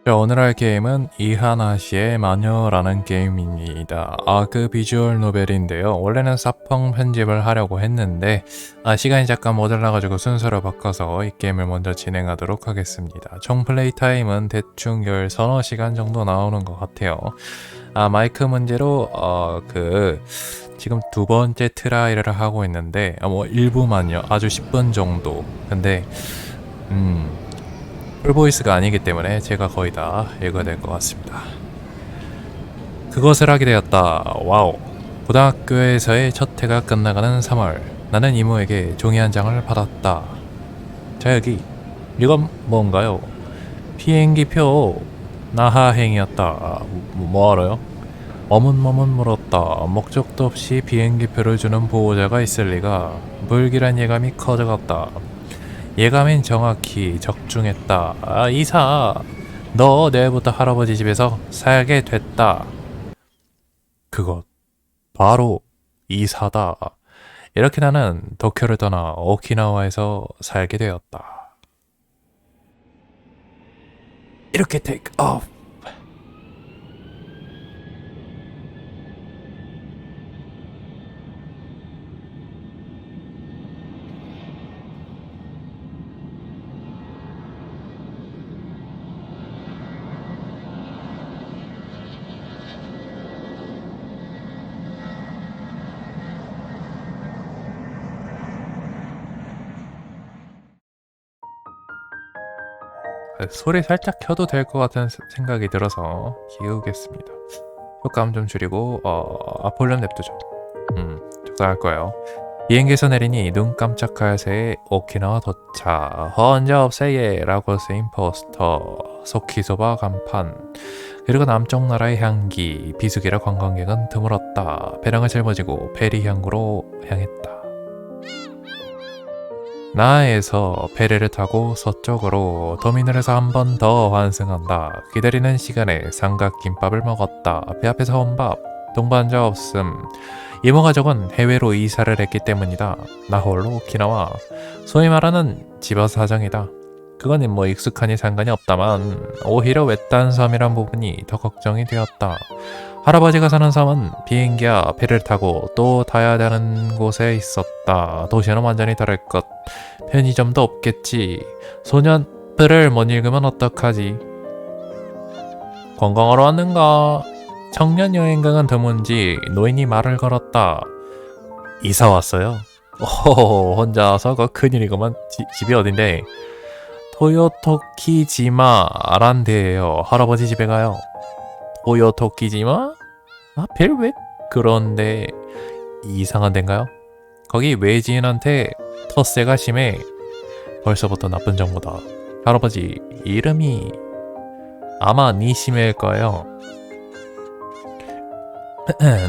자, 오늘 할 게임은 이하나시의 마녀라는 게임입니다. 그 비주얼 노벨인데요. 원래는 사펑 편집을 하려고 했는데 시간이 잠깐 모자라가지고 순서를 바꿔서 이 게임을 먼저 진행하도록 하겠습니다. 총 플레이 타임은 대충 10~서너 시간 정도 나오는 것 같아요. 마이크 문제로 지금 두 번째 트라이를 하고 있는데 일부만요. 아주 10분 정도. 근데 풀보이스가 아니기 때문에 제가 거의 다 읽어야 될 것 같습니다. 그것을 하게 되었다. 와우. 고등학교에서의 첫 해가 끝나가는 3월. 나는 이모에게 종이 한 장을 받았다. 자, 여기. 이건 뭔가요? 비행기표. 나하행이었다. 뭐하러요? 머문머문 물었다. 목적도 없이 비행기표를 주는 보호자가 있을 리가. 불길한 예감이 커져갔다. 예감엔 정확히 적중했다. 이사, 너 내일부터 할아버지 집에서 살게 됐다. 그것 바로 이사다. 이렇게 나는 도쿄를 떠나 오키나와에서 살게 되었다. 이렇게 테이크 오프. 소리 살짝 켜도 될 것 같은 생각이 들어서 키우겠습니다. 효과음 좀 줄이고 볼륨 냅두죠. 적당할 거예요. 비행기에서 내리니 눈 깜짝할 새에 오키나와 도착. 혼자 없애예 라고 쓰인 포스터, 소키소바 간판, 그리고 남쪽 나라의 향기, 비수기라 관광객은 드물었다. 배낭을 짊어지고 페리향구로 향했다. 나에서 배를 타고 서쪽으로 도미노에서 한 번 더 환승한다. 기다리는 시간에 삼각김밥을 먹었다. 배 앞에서 혼밥, 동반자 없음. 이모 가족은 해외로 이사를 했기 때문이다. 나 홀로 오키나와. 소위 말하는 집안 사정이다. 그건 뭐 익숙하니 상관이 없다만 오히려 외딴 섬이란 부분이 더 걱정이 되었다. 할아버지가 사는 섬은 비행기와 배를 타고 또 타야 하는 곳에 있었다. 도시는 완전히 다를 것. 편의점도 없겠지. 소년들을 못 읽으면 어떡하지? 관광하러 왔는가? 청년 여행가는 드문지 노인이 말을 걸었다. 이사 왔어요? 혼자서 큰일이구만. 집이 어딘데? 토요토키지마란 데예요. 할아버지 집에 가요. 토요토키지마? 별 왜 그런데 이상한 데인가요? 거기 외지인한테 텃세가 심해. 벌써부터 나쁜 정보다. 할아버지 이름이 아마 니시메일 거예요.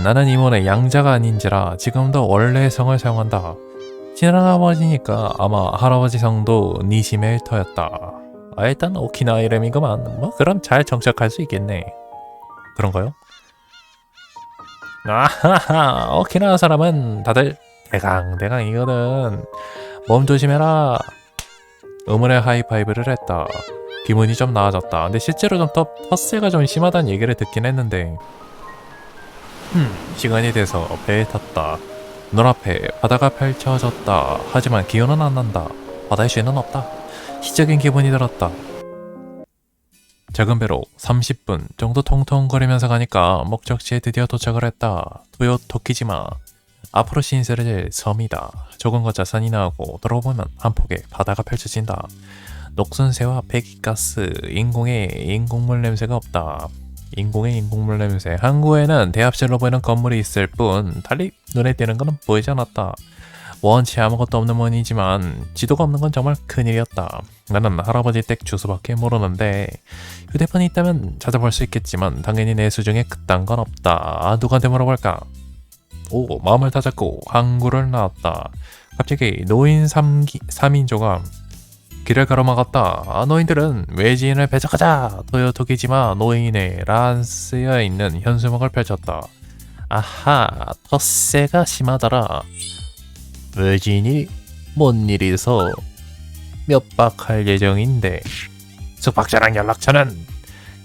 나는 이모네 양자가 아닌지라 지금도 원래 성을 사용한다. 친할아버지니까 아마 할아버지 성도 니시메일 터였다. 일단 오키나와 이름이구만. 그럼 잘 정착할 수 있겠네. 그런가요? 아하하, 오키나와 사람은 다들 대강대강이거든. 몸 조심해라. 의문의 하이파이브를 했다. 기분이 좀 나아졌다. 근데 실제로 좀 텃세가 좀 심하다는 얘기를 듣긴 했는데 시간이 돼서 배에 탔다. 눈앞에 바다가 펼쳐졌다. 하지만 기운은 안 난다. 바다에 쇠는 없다. 시적인 기분이 들었다. 작은 배로 30분 정도 통통거리면서 가니까 목적지에 드디어 도착을 했다. 토요토키지마. 앞으로 신세를 섬이다. 조금 걷자 산이 나오고 돌아보면 한 폭의 바다가 펼쳐진다. 녹슨 새와 배기가스, 인공의 인공물 냄새가 없다. 인공의 인공물 냄새. 항구에는 대합실로 보이는 건물이 있을 뿐 달리 눈에 띄는 건 보이지 않았다. 원치 아무것도 없는 문이지만 지도가 없는 건 정말 큰일이었다. 나는 할아버지 댁 주소밖에 모르는데 휴대폰이 있다면 찾아볼 수 있겠지만 당연히 내 수중에 그딴 건 없다. 누구한테 물어볼까? 마음을 다잡고 항구를 나왔다. 갑자기 노인 3인조가 길을 가로막았다. 노인들은 외지인을 배척하자. 토요토키지마 노인의 란 쓰여있는 현수막을 펼쳤다. 아하, 텃세가 심하더라. 외지인이 뭔 일이서 몇 박 할 예정인데. 숙박자랑 연락처는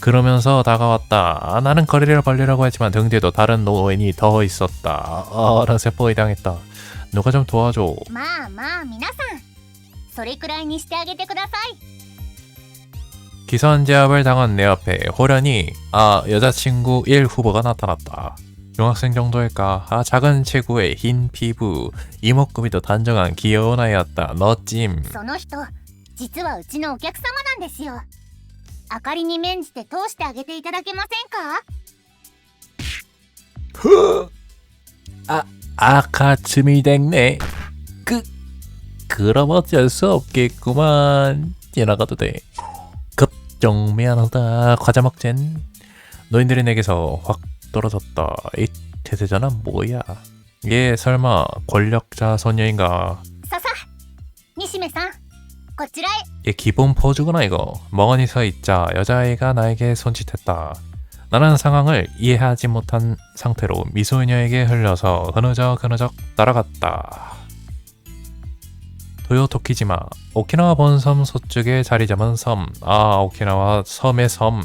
그러면서 다가왔다. 나는 거리를 벌리려고 했지만 등 뒤에도 다른 노인이 더 있었다. 어느새 포위당했다. 누가 좀 도와줘. まあまあ皆さん、それくらいにしてあげてください。 기선제압을 당한 내 앞에 호련히 여자친구 1 후보가 나타났다. 중학생 정도일까? 작은 체구의 흰 피부, 이목구비도 단정한 귀여운 아이였다. 너 찜. その人、実はうちのお客様なんですよ。あかりに免じて通してあげていただけませんか？ 아카츠미 됐네. 그럼 어쩔 수 없겠구만. 지나가도 돼. 급정 미안하다. 과자 먹젠. 노인들이 내게서 확 떨어졌다. 이 태세자는 뭐야? 얘 설마 권력자 소녀인가? ささ、西目さん、こちらへ。 얘 기본 포즈구나 이거. 멍하니 서 있자 여자아이가 나에게 손짓했다. 나는 상황을 이해하지 못한 상태로 미소녀에게 흘려서 흐느적 따라갔다. 도요토키지마, 오키나와 본섬 서쪽에 자리 잡은 섬. 오키나와 섬의 섬.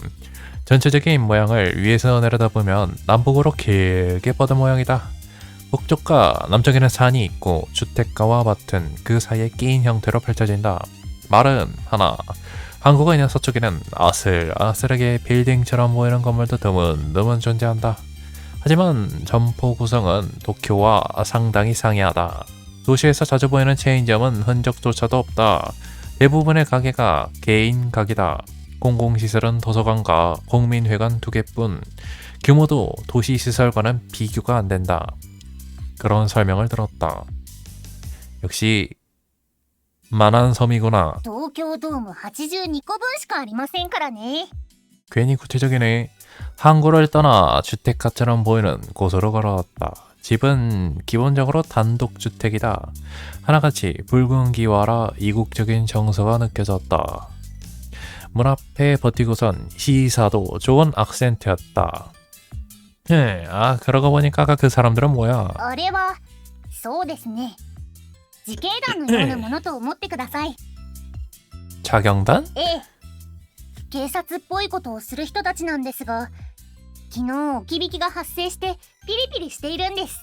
전체적인 모양을 위에서 내려다보면 남북으로 길게 뻗은 모양이다. 북쪽과 남쪽에는 산이 있고 주택가와 밭은 그 사이에 끼인 형태로 펼쳐진다. 말은 하나, 한국어인의 서쪽에는 아슬아슬하게 빌딩처럼 보이는 건물도 드문드문 존재한다. 하지만 점포 구성은 도쿄와 상당히 상이하다. 도시에서 자주 보이는 체인점은 흔적조차도 없다. 대부분의 가게가 개인 가게다. 공공시설은 도서관과 공민회관 2개뿐. 규모도 도시시설과는 비교가 안 된다. 그런 설명을 들었다. 역시 만한 섬이구나. 東京ドーム82個分しかありませんからね。 괜히 구체적이네. 항구를 떠나 주택가처럼 보이는 곳으로 걸어왔다. 집은 기본적으로 단독주택이다. 하나같이 붉은 기와라 이국적인 정서가 느껴졌다. 문 앞에 버티고선 시사도 좋은 악센트였다. 그러고 보니까 아까 그 사람들은 뭐야? あれは、そうですね。自警団のようなものと思ってください。 자경단? ええ。警察っぽいことをする人たちなんですが、昨日置き引きが発生してピリピリしているんです。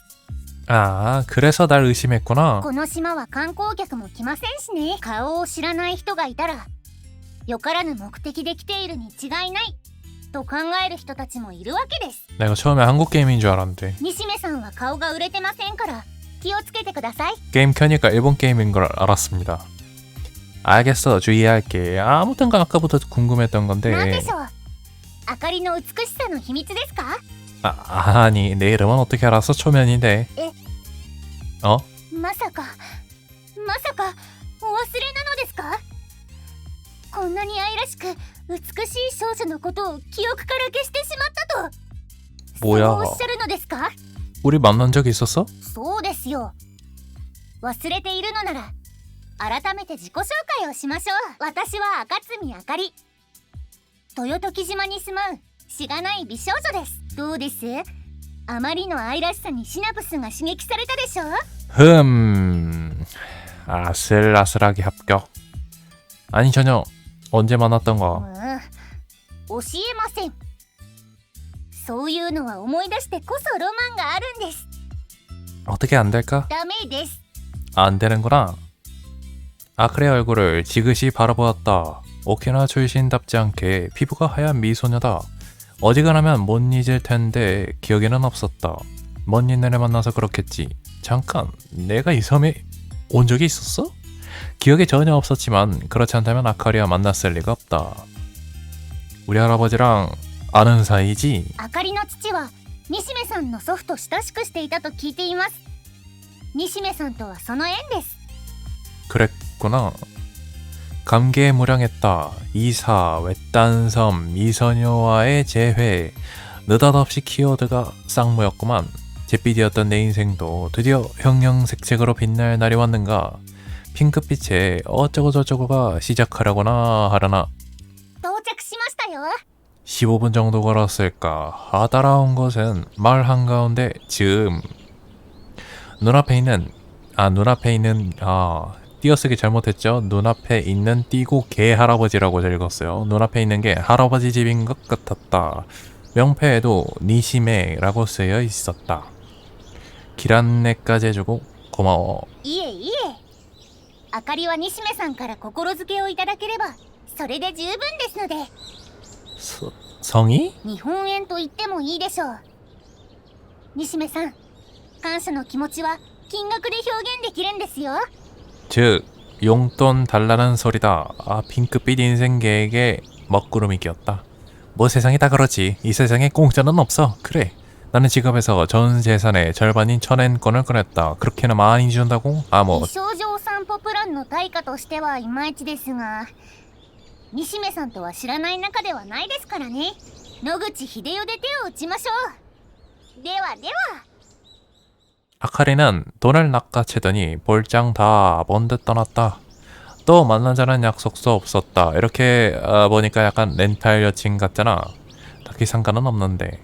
그래서 날 의심했구나. この島は観光客も来ませんしね。顔を知らない人がいたら、よからぬ目的で来ているに違いないと考える人たちもいるわけです。 내가 처음에 한국 게임인 줄 알았는데 西目さんは顔が売れてませんから気をつけてください。 게임 켜니까 일본 게임인 걸 알았습니다. 알겠어, 주의할게. 아무튼 아까부터 궁금했던 なんで 건데 しょう。あかりの美しさの秘密ですか？ 아니 내 이름은 어떻게 알았어? 초면인데. まさかお忘れなのですか？こんなに愛らしく美しい少女のことを記憶から消してしまったとそう 뭐야? おっしゃるのですか？ 우리 만난 적 있었어? そうですよ。忘れているのなら改めて自己紹介をしましょう。私は赤積あかり、豊時島に住むしがない美少女です。どうです？あまりの愛らしさにシナプスが刺激されたでしょう？ 아슬아슬하게 합격. 아니 전혀. 언제 만났던가? 教えません。そういうのは思い出してこそロマンがあるんです。 어떻게 안 될까? ダメです。 안 되는구나. 아크의 얼굴을 지그시 바라보았다. 오키나와 출신답지 않게 피부가 하얀 미소녀다. 어지간하면 못 잊을 텐데 기억에는 없었다. 먼 옛날에 만나서 그렇겠지. 잠깐, 내가 이 섬에 온 적이 있었어? 기억에 전혀 없었지만 그렇지 않다면 아카리와 만났을 리가 없다. 우리 할아버지랑 아는 사이지? あかりの父は西目さんの祖父と親しくしていたと聞いています。西目さんとはその縁です。 그랬구나. 감개에 무량했다. 이사, 외딴 섬, 미소녀와의 재회. 느닷없이 키워드가 쌍모였구만. 잿빛이었던 내 인생도 드디어 형형색색으로 빛날 날이 왔는가. 핑크빛에 어쩌고저쩌고가 시작하려구나 하려나. 到着しましたよ。 15분 정도 걸었을까. 따라온 것은 마을 한가운데 즈음. 눈앞에 있는 띄어쓰기 잘못했죠. 눈앞에 있는 띠고 개 할아버지라고 읽었어요. 눈앞에 있는 게 할아버지 집인 것 같았다. 명패에도 니시메라고 쓰여 있었다. 길 안내까지 해주고 고마워. いえいえ。あかりは西目さんから心づけをいただければそれで十分ですので。 성이? 日本円と言ってもいいでしょう。西目さん、感謝の気持ちは金額で表現できるんですよ。 즉 용돈 달라는 소리다. 아, 핑크빛 인생계에게 먹구름이 끼었다. 뭐 세상이 다 그렇지. 이 세상에 공짜는 없어. 그래. 나는 지갑에서 전 재산의 절반인 1000엔권을 꺼냈다. 그렇게나 많이 준다고? 아, 뭐 美少女お散歩プランの対価としてはいまいちですが、西目さんとは知らない仲ではないですからね。野口英世で手を打ちましょう。ではでは。 아카리는 돈을 낚아채더니 볼장 다 먼 듯 떠났다. 또 만나자는 약속도 없었다. 이렇게 보니까 약간 렌탈 여친 같잖아. 딱히 상관은 없는데.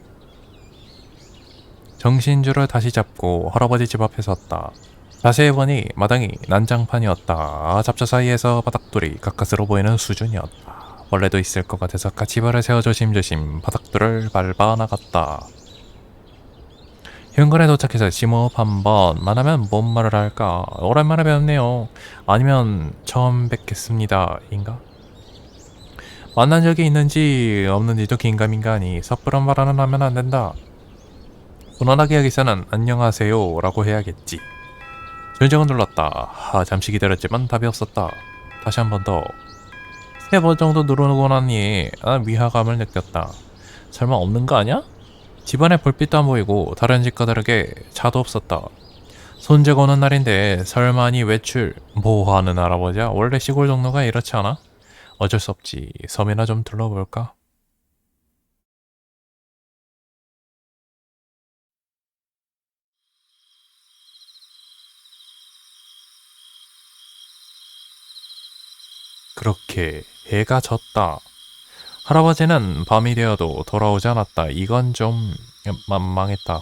정신줄을 다시 잡고 할아버지 집 앞에 섰다. 자세히 보니 마당이 난장판이었다. 아, 잡초 사이에서 바닥돌이 가까스로 보이는 수준이었다. 원래도 있을 것 같아서 까치발을 세워 조심조심 바닥돌을 밟아 나갔다. 현관에 도착해서 심호흡 한번만 하면 뭔 말을 할까? 오랜만에 뵙네요. 아니면 처음 뵙겠습니다. 인가? 만난 적이 있는지 없는지도 긴가민가하니 섣부른 말은 하면 안 된다. 무난하게 여기서는 안녕하세요 라고 해야겠지. 전정은 눌렀다. 잠시 기다렸지만 답이 없었다. 다시 한 번 더. 3번 정도 누르고 나니 위화감을 느꼈다. 설마 없는 거 아니야? 집안에 불빛도 안 보이고 다른 집과 다르게 차도 없었다. 손재가 오는 날인데 설마니 외출 뭐하는 할아버지야? 원래 시골 동네가 이렇지 않아? 어쩔 수 없지. 섬이나 좀 둘러볼까? 그렇게 해가 졌다. 할아버지는 밤이 되어도 돌아오지 않았다. 이건 좀 망했다.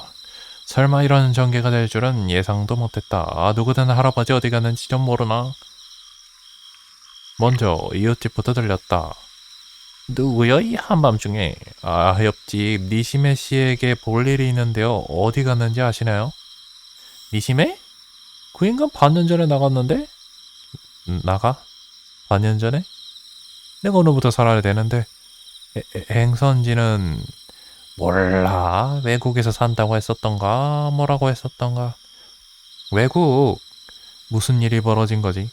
설마 이런 전개가 될 줄은 예상도 못했다. 누구든 할아버지 어디 갔는지 좀 모르나? 먼저 이웃집부터 들렸다. 누구여 이 한밤중에? 옆집 니시메 씨에게 볼 일이 있는데요. 어디 갔는지 아시나요? 니시메? 그 인간 반년 전에 나갔는데? 나가? 반년 전에? 내가 오늘부터 살아야 되는데 행선지는 몰라. 외국에서 산다고 했었던가 뭐라고 했었던가. 외국 무슨 일이 벌어진 거지?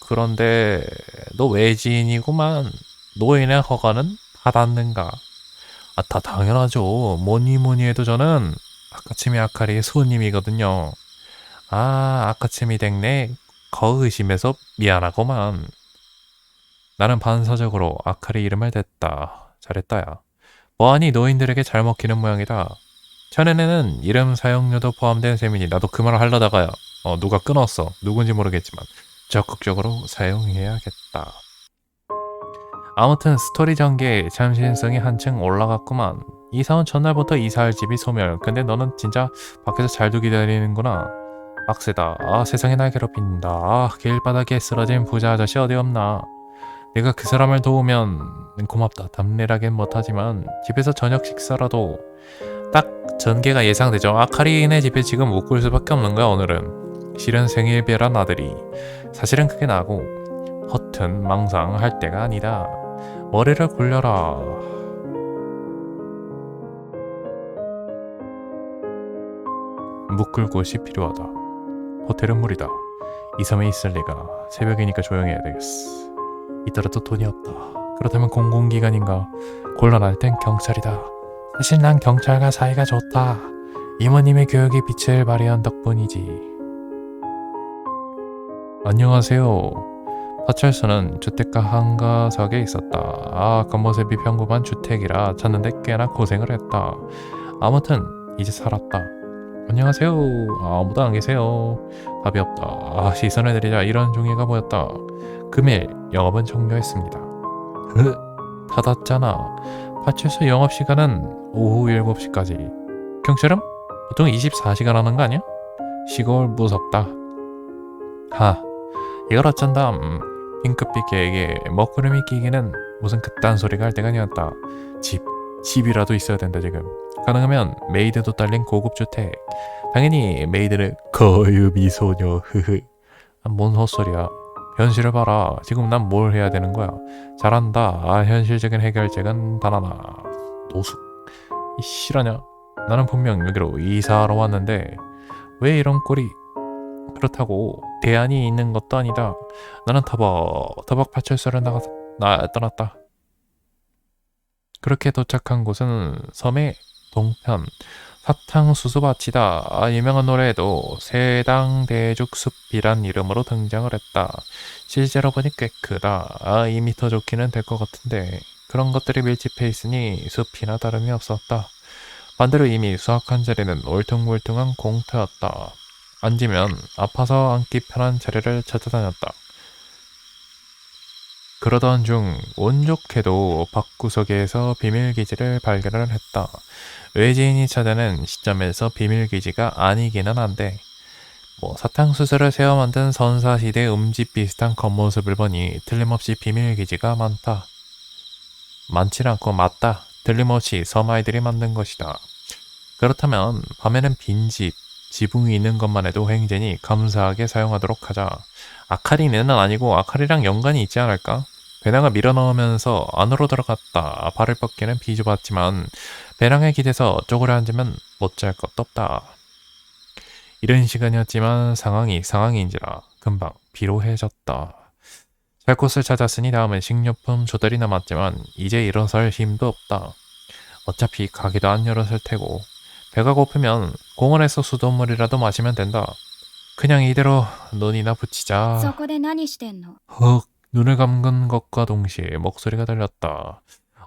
그런데 너 외지인이구만. 노인의 허가는 받았는가? 다 당연하죠. 뭐니 해도 저는 아카츠미 아카리의 손님이거든요. 아카츠미 댁네 의심해서 미안하구만. 나는 반사적으로 아카리 이름을 댔다. 잘했다 야. 뭐하니 노인들에게 잘 먹히는 모양이다. 전에는 이름 사용료도 포함된 셈이니 나도 그 말을 하려다가 누가 끊었어. 누군지 모르겠지만 적극적으로 사용해야겠다. 아무튼 스토리 전개의 참신성이 한층 올라갔구만. 이사 온 첫날부터 이사할 집이 소멸. 근데 너는 진짜 밖에서 잘도 기다리는구나. 빡세다. 세상이 날 괴롭힌다. 길바닥에 쓰러진 부자 아저씨 어디 없나. 내가 그 사람을 도우면 고맙다. 답례라긴 못하지만 집에서 저녁 식사라도. 딱 전개가 예상되죠. 아카리네 집에 지금 묵을 수밖에 없는 거야 오늘은. 실은 생일배란 아들이. 사실은 그게 나고 허튼 망상할 때가 아니다. 머리를 굴려라. 묵을 곳이 필요하다. 호텔은 무리다. 이 섬에 있을 리가. 새벽이니까 조용해야 되겠어. 이더라도 돈이 없다. 그렇다면 공공기관인가? 곤란할 땐 경찰이다. 사실 난 경찰과 사이가 좋다. 이모님의 교육이 빛을 발휘한 덕분이지. 안녕하세요. 파출소는 주택가 한가석에 있었다. 겉모습이 평범한 주택이라 찾는데 꽤나 고생을 했다. 아무튼 이제 살았다. 안녕하세요. 아무도 안 계세요. 답이 없다. 시선을 내리자 이런 종이가 보였다. 금일 영업은 종료했습니다. 닫았잖아. 파출소 영업시간은 오후 7시까지. 경찰은 보통 24시간 하는 거 아니야? 시골 무섭다. 이걸 어쩐담. 핑크빛 개에게 먹구름이 끼기는 무슨 그딴 소리가 할 때가 아니었다. 집이라도 있어야 된다 지금. 가능하면 메이드도 딸린 고급 주택. 당연히 메이드는 거유 미소녀 흐흐. 뭔 헛소리야. 현실을 봐라. 지금 난 뭘 해야 되는 거야. 잘한다. 현실적인 해결책은 단 하나. 노숙. 이 실화냐? 나는 분명 여기로 이사하러 왔는데 왜 이런 꼴이. 그렇다고 대안이 있는 것도 아니다. 나는 터벅 파출소를 떠났다. 그렇게 도착한 곳은 섬의 동편 사탕수수밭이다. 유명한 노래에도 세당대죽숲이란 이름으로 등장을 했다. 실제로 보니 꽤 크다. 2미터 좋기는 될 것 같은데 그런 것들이 밀집해 있으니 숲이나 다름이 없었다. 반대로 이미 수확한 자리는 울퉁불퉁한 공터였다. 앉으면 아파서 앉기 편한 자리를 찾아다녔다. 그러던 중 운 좋게도 밖구석에서 비밀기지를 발견을 했다. 외지인이 찾아낸 시점에서 비밀기지가 아니기는 한데 사탕수수를 세워 만든 선사시대 음집 비슷한 겉모습을 보니 틀림없이 비밀기지가 많다. 많진 않고 맞다. 틀림없이 섬아이들이 만든 것이다. 그렇다면 밤에는 빈집, 지붕이 있는 것만 해도 횡재니 감사하게 사용하도록 하자. 아카리는 아니고 아카리랑 연관이 있지 않을까? 배낭을 밀어넣으면서 안으로 들어갔다. 발을 뻗기는 비좁았지만 배낭에 기대서 쪼그려 앉으면 못잘 것도 없다. 이른 시간이었지만 상황인지라 금방 피로해졌다. 잘 곳을 찾았으니 다음은 식료품 조달이 남았지만 이제 일어설 힘도 없다. 어차피 가게도 안 열었을 테고 배가 고프면 공원에서 수돗물이라도 마시면 된다. 그냥 이대로 눈이나 붙이자. そこで何してんの 헉, 눈을 감은 것과 동시에 목소리가 들렸다.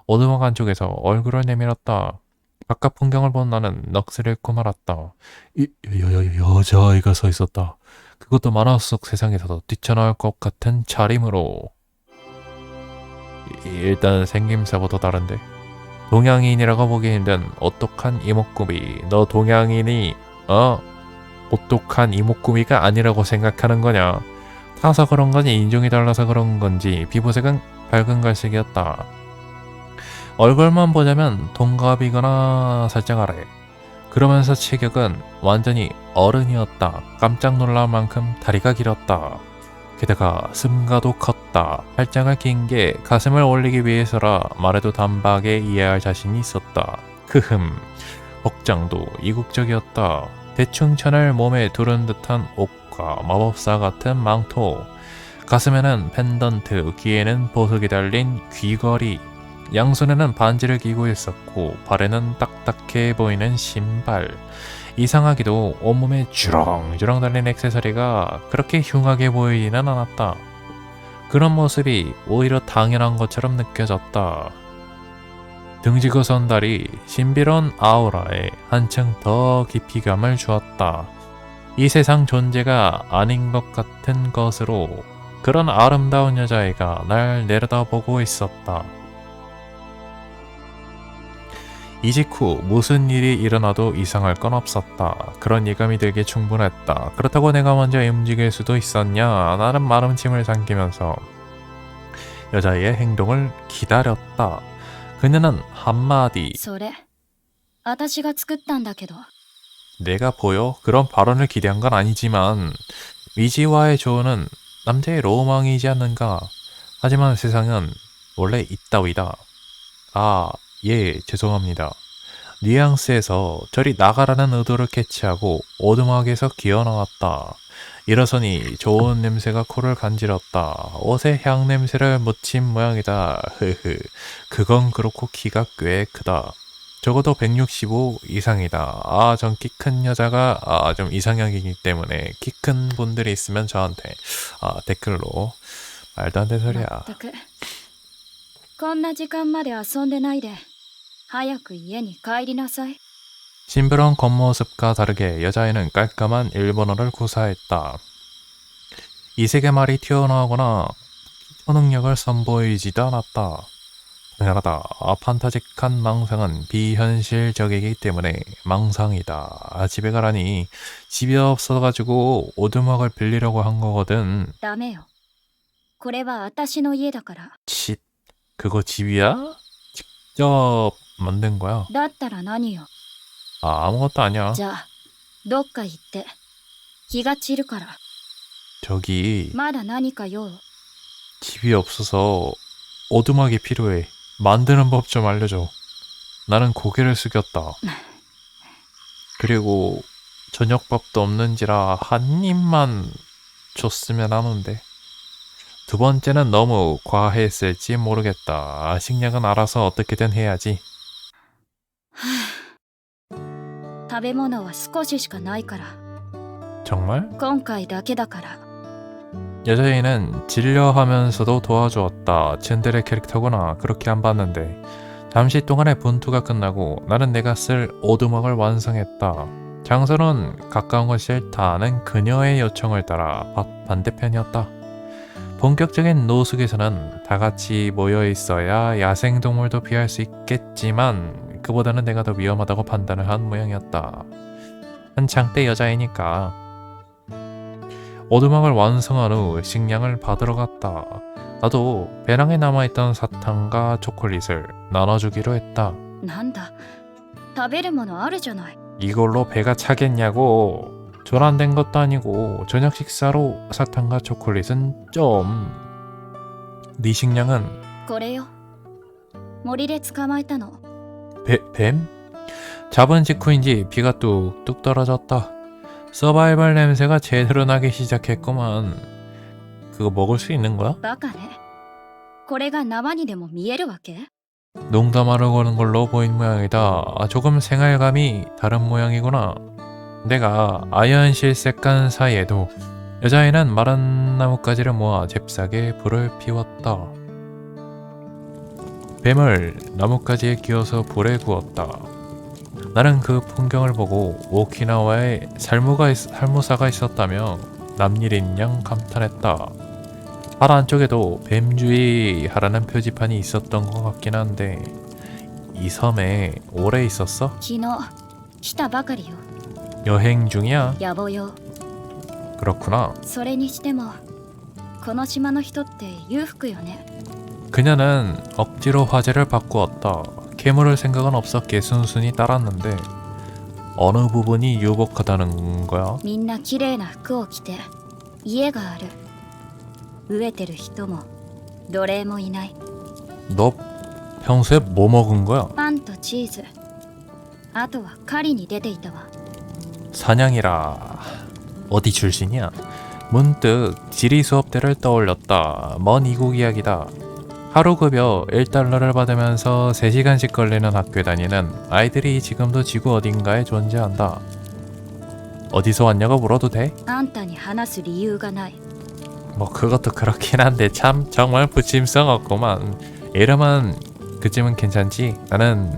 어두막 안쪽에서 얼굴을 내밀었다. 바깥 풍경을 본 나는 넋을 잃고 말았다. 여자아이가 서 있었다. 그것도 만화 속 세상에서도 뛰쳐나올 것 같은 차림으로. 일단 생김새부터 다른데. 동양인이라고 보기 힘든 오똑한 이목구비. 너 동양인이 오똑한 이목구비가 아니라고 생각하는 거냐? 타서 그런 건지 인종이 달라서 그런 건지 피부색은 밝은 갈색이었다. 얼굴만 보자면 동갑이거나 살짝 아래. 그러면서 체격은 완전히 어른이었다. 깜짝 놀랄 만큼 다리가 길었다. 게다가 승가도 컸다. 팔짱을 낀 게 가슴을 올리기 위해서라 말해도 단박에 이해할 자신이 있었다. 크흠. 복장도 이국적이었다. 대충 천을 몸에 두른 듯한 옷과 마법사 같은 망토. 가슴에는 펜던트, 귀에는 보석이 달린 귀걸이. 양손에는 반지를 끼고 있었고 발에는 딱딱해 보이는 신발. 이상하기도 온몸에 주렁주렁 달린 액세서리가 그렇게 흉하게 보이지는 않았다. 그런 모습이 오히려 당연한 것처럼 느껴졌다. 등지고 선 다리 신비로운 아우라에 한층 더 깊이감을 주었다. 이 세상 존재가 아닌 것 같은 것으로 그런 아름다운 여자애가 날 내려다보고 있었다. 이직 후 무슨 일이 일어나도 이상할 건 없었다. 그런 예감이 들기에 충분했다. 그렇다고 내가 먼저 움직일 수도 있었냐? 나는 마른 침을 삼키면서 여자의 행동을 기다렸다. 그녀는 한마디. それ私が作ったんだけど 내가 보여? 그런 발언을 기대한 건 아니지만 미지와의 조언은 남자의 로망이지 않는가? 하지만 세상은 원래 이따위다. 예, 죄송합니다. 뉘앙스에서 저리 나가라는 의도를 캐치하고 오두막에서 기어나왔다. 일어서니 좋은 냄새가 코를 간지럽다. 옷에 향 냄새를 묻힌 모양이다. 그건 그렇고 키가 꽤 크다. 적어도 165 이상이다. 전 키 큰 여자가 좀 이상형이기 때문에 키 큰 분들이 있으면 저한테 댓글로 말도 안 되는 소리야. まったくこんな時間まで遊んでないで早く家に帰りなさい 심부러운 겉모습과 다르게 여자애는 깔끔한 일본어를 구사했다. 이색의 말이 튀어나오거나 초능력을 선보이지도 않았다. 당연하다. 판타직한 망상은 비현실적이기 때문에 망상이다. 집에 가라니 집이 없어가지고 오두막을 빌리려고 한 거거든. ダメよこれは私の家だから。 치, 그거 집이야? 직접 만든 거야? だったら何よ。 아, 아무것도 아니야. じゃあどっか行って。気が散るから。 저기 まだ何か用？ 집이 없어서 오두막이 필요해. 만드는 법 좀 알려줘. 나는 고개를 숙였다. 그리고 저녁밥도 없는지라 한 입만 줬으면 하는데. 두 번째는 너무 과했을지 모르겠다. 식량은 알아서 어떻게든 해야지. 食べ物は少ししかないから。 정말? 今回だけだから。 여자애는 질려하면서도 도와주었다. 츤데레 캐릭터구나. 그렇게 안 봤는데. 잠시 동안의 분투가 끝나고 나는 내가 쓸 오두막을 완성했다. 장소는 가까운 건 싫다는 그녀의 요청을 따라 반대편이었다. 본격적인 노숙에서는 다 같이 모여 있어야 야생동물도 피할 수 있겠지만 그보다는 내가 더 위험하다고 판단을 한 모양이었다. 한창 때 여자애니까. 오두막을 완성한 후 식량을 받으러 갔다. 나도 배낭에 남아있던 사탕과 초콜릿을 나눠주기로 했다. なんだ、食べるものあるじゃない。 이걸로 배가 차겠냐고. 조란된 것도 아니고 저녁 식사로 사탕과 초콜릿은 좀. 네 식량은 これよ。森で捕まえたの。 뱀? 잡은 직후인지 비가 뚝뚝 떨어졌다. 서바이벌 냄새가 제대로 나기 시작했구만. 그거 먹을 수 있는 거야? バカね。これが生にでも見えるわけ？ 농담하러 거는 걸로 보인 모양이다. 조금 생활감이 다른 모양이구나. 내가 아연실색간 사이에도 여자애는 마른 나뭇가지를 모아 잽싸게 불을 피웠다. 뱀을 나뭇가지에 끼워서 불에 구웠다. 나는 그 풍경을 보고 오키나와에 살무사가 있었다며 남일인 양 감탄했다. 발 안쪽에도 뱀주의하라는 표지판이 있었던 것 같긴 한데 이 섬에 오래 있었어? 昨日来たばかりよ。 여행 중이야? 野暮用。 그렇구나. それにしてもこの島の人って裕福よね。 그녀는 억지로 화제를 바꾸었다. 캐물을 생각은 없었기에 순순히 따랐는데 어느 부분이 유복하다는 거야? みんな綺麗な服を着て家がある。飢えてる人も奴隷もいない。 너 평소에 뭐 먹은 거야? パンとチーズ。あとは狩りに出ていたわ。 사냥이라. 어디 출신이야? 문득 지리 수업 때를 떠올렸다. 먼 이국 이야기다. 하루 급여 1달러를 받으면서 3시간씩 걸리는 학교에 다니는 아이들이 지금도 지구 어딘가에 존재한다. 어디서 왔냐고 물어도 돼? あんたに話す理由がない。 뭐 그것도 그렇긴 한데 참 정말 부침성 없구만. 이름은 그쯤은 괜찮지? 나는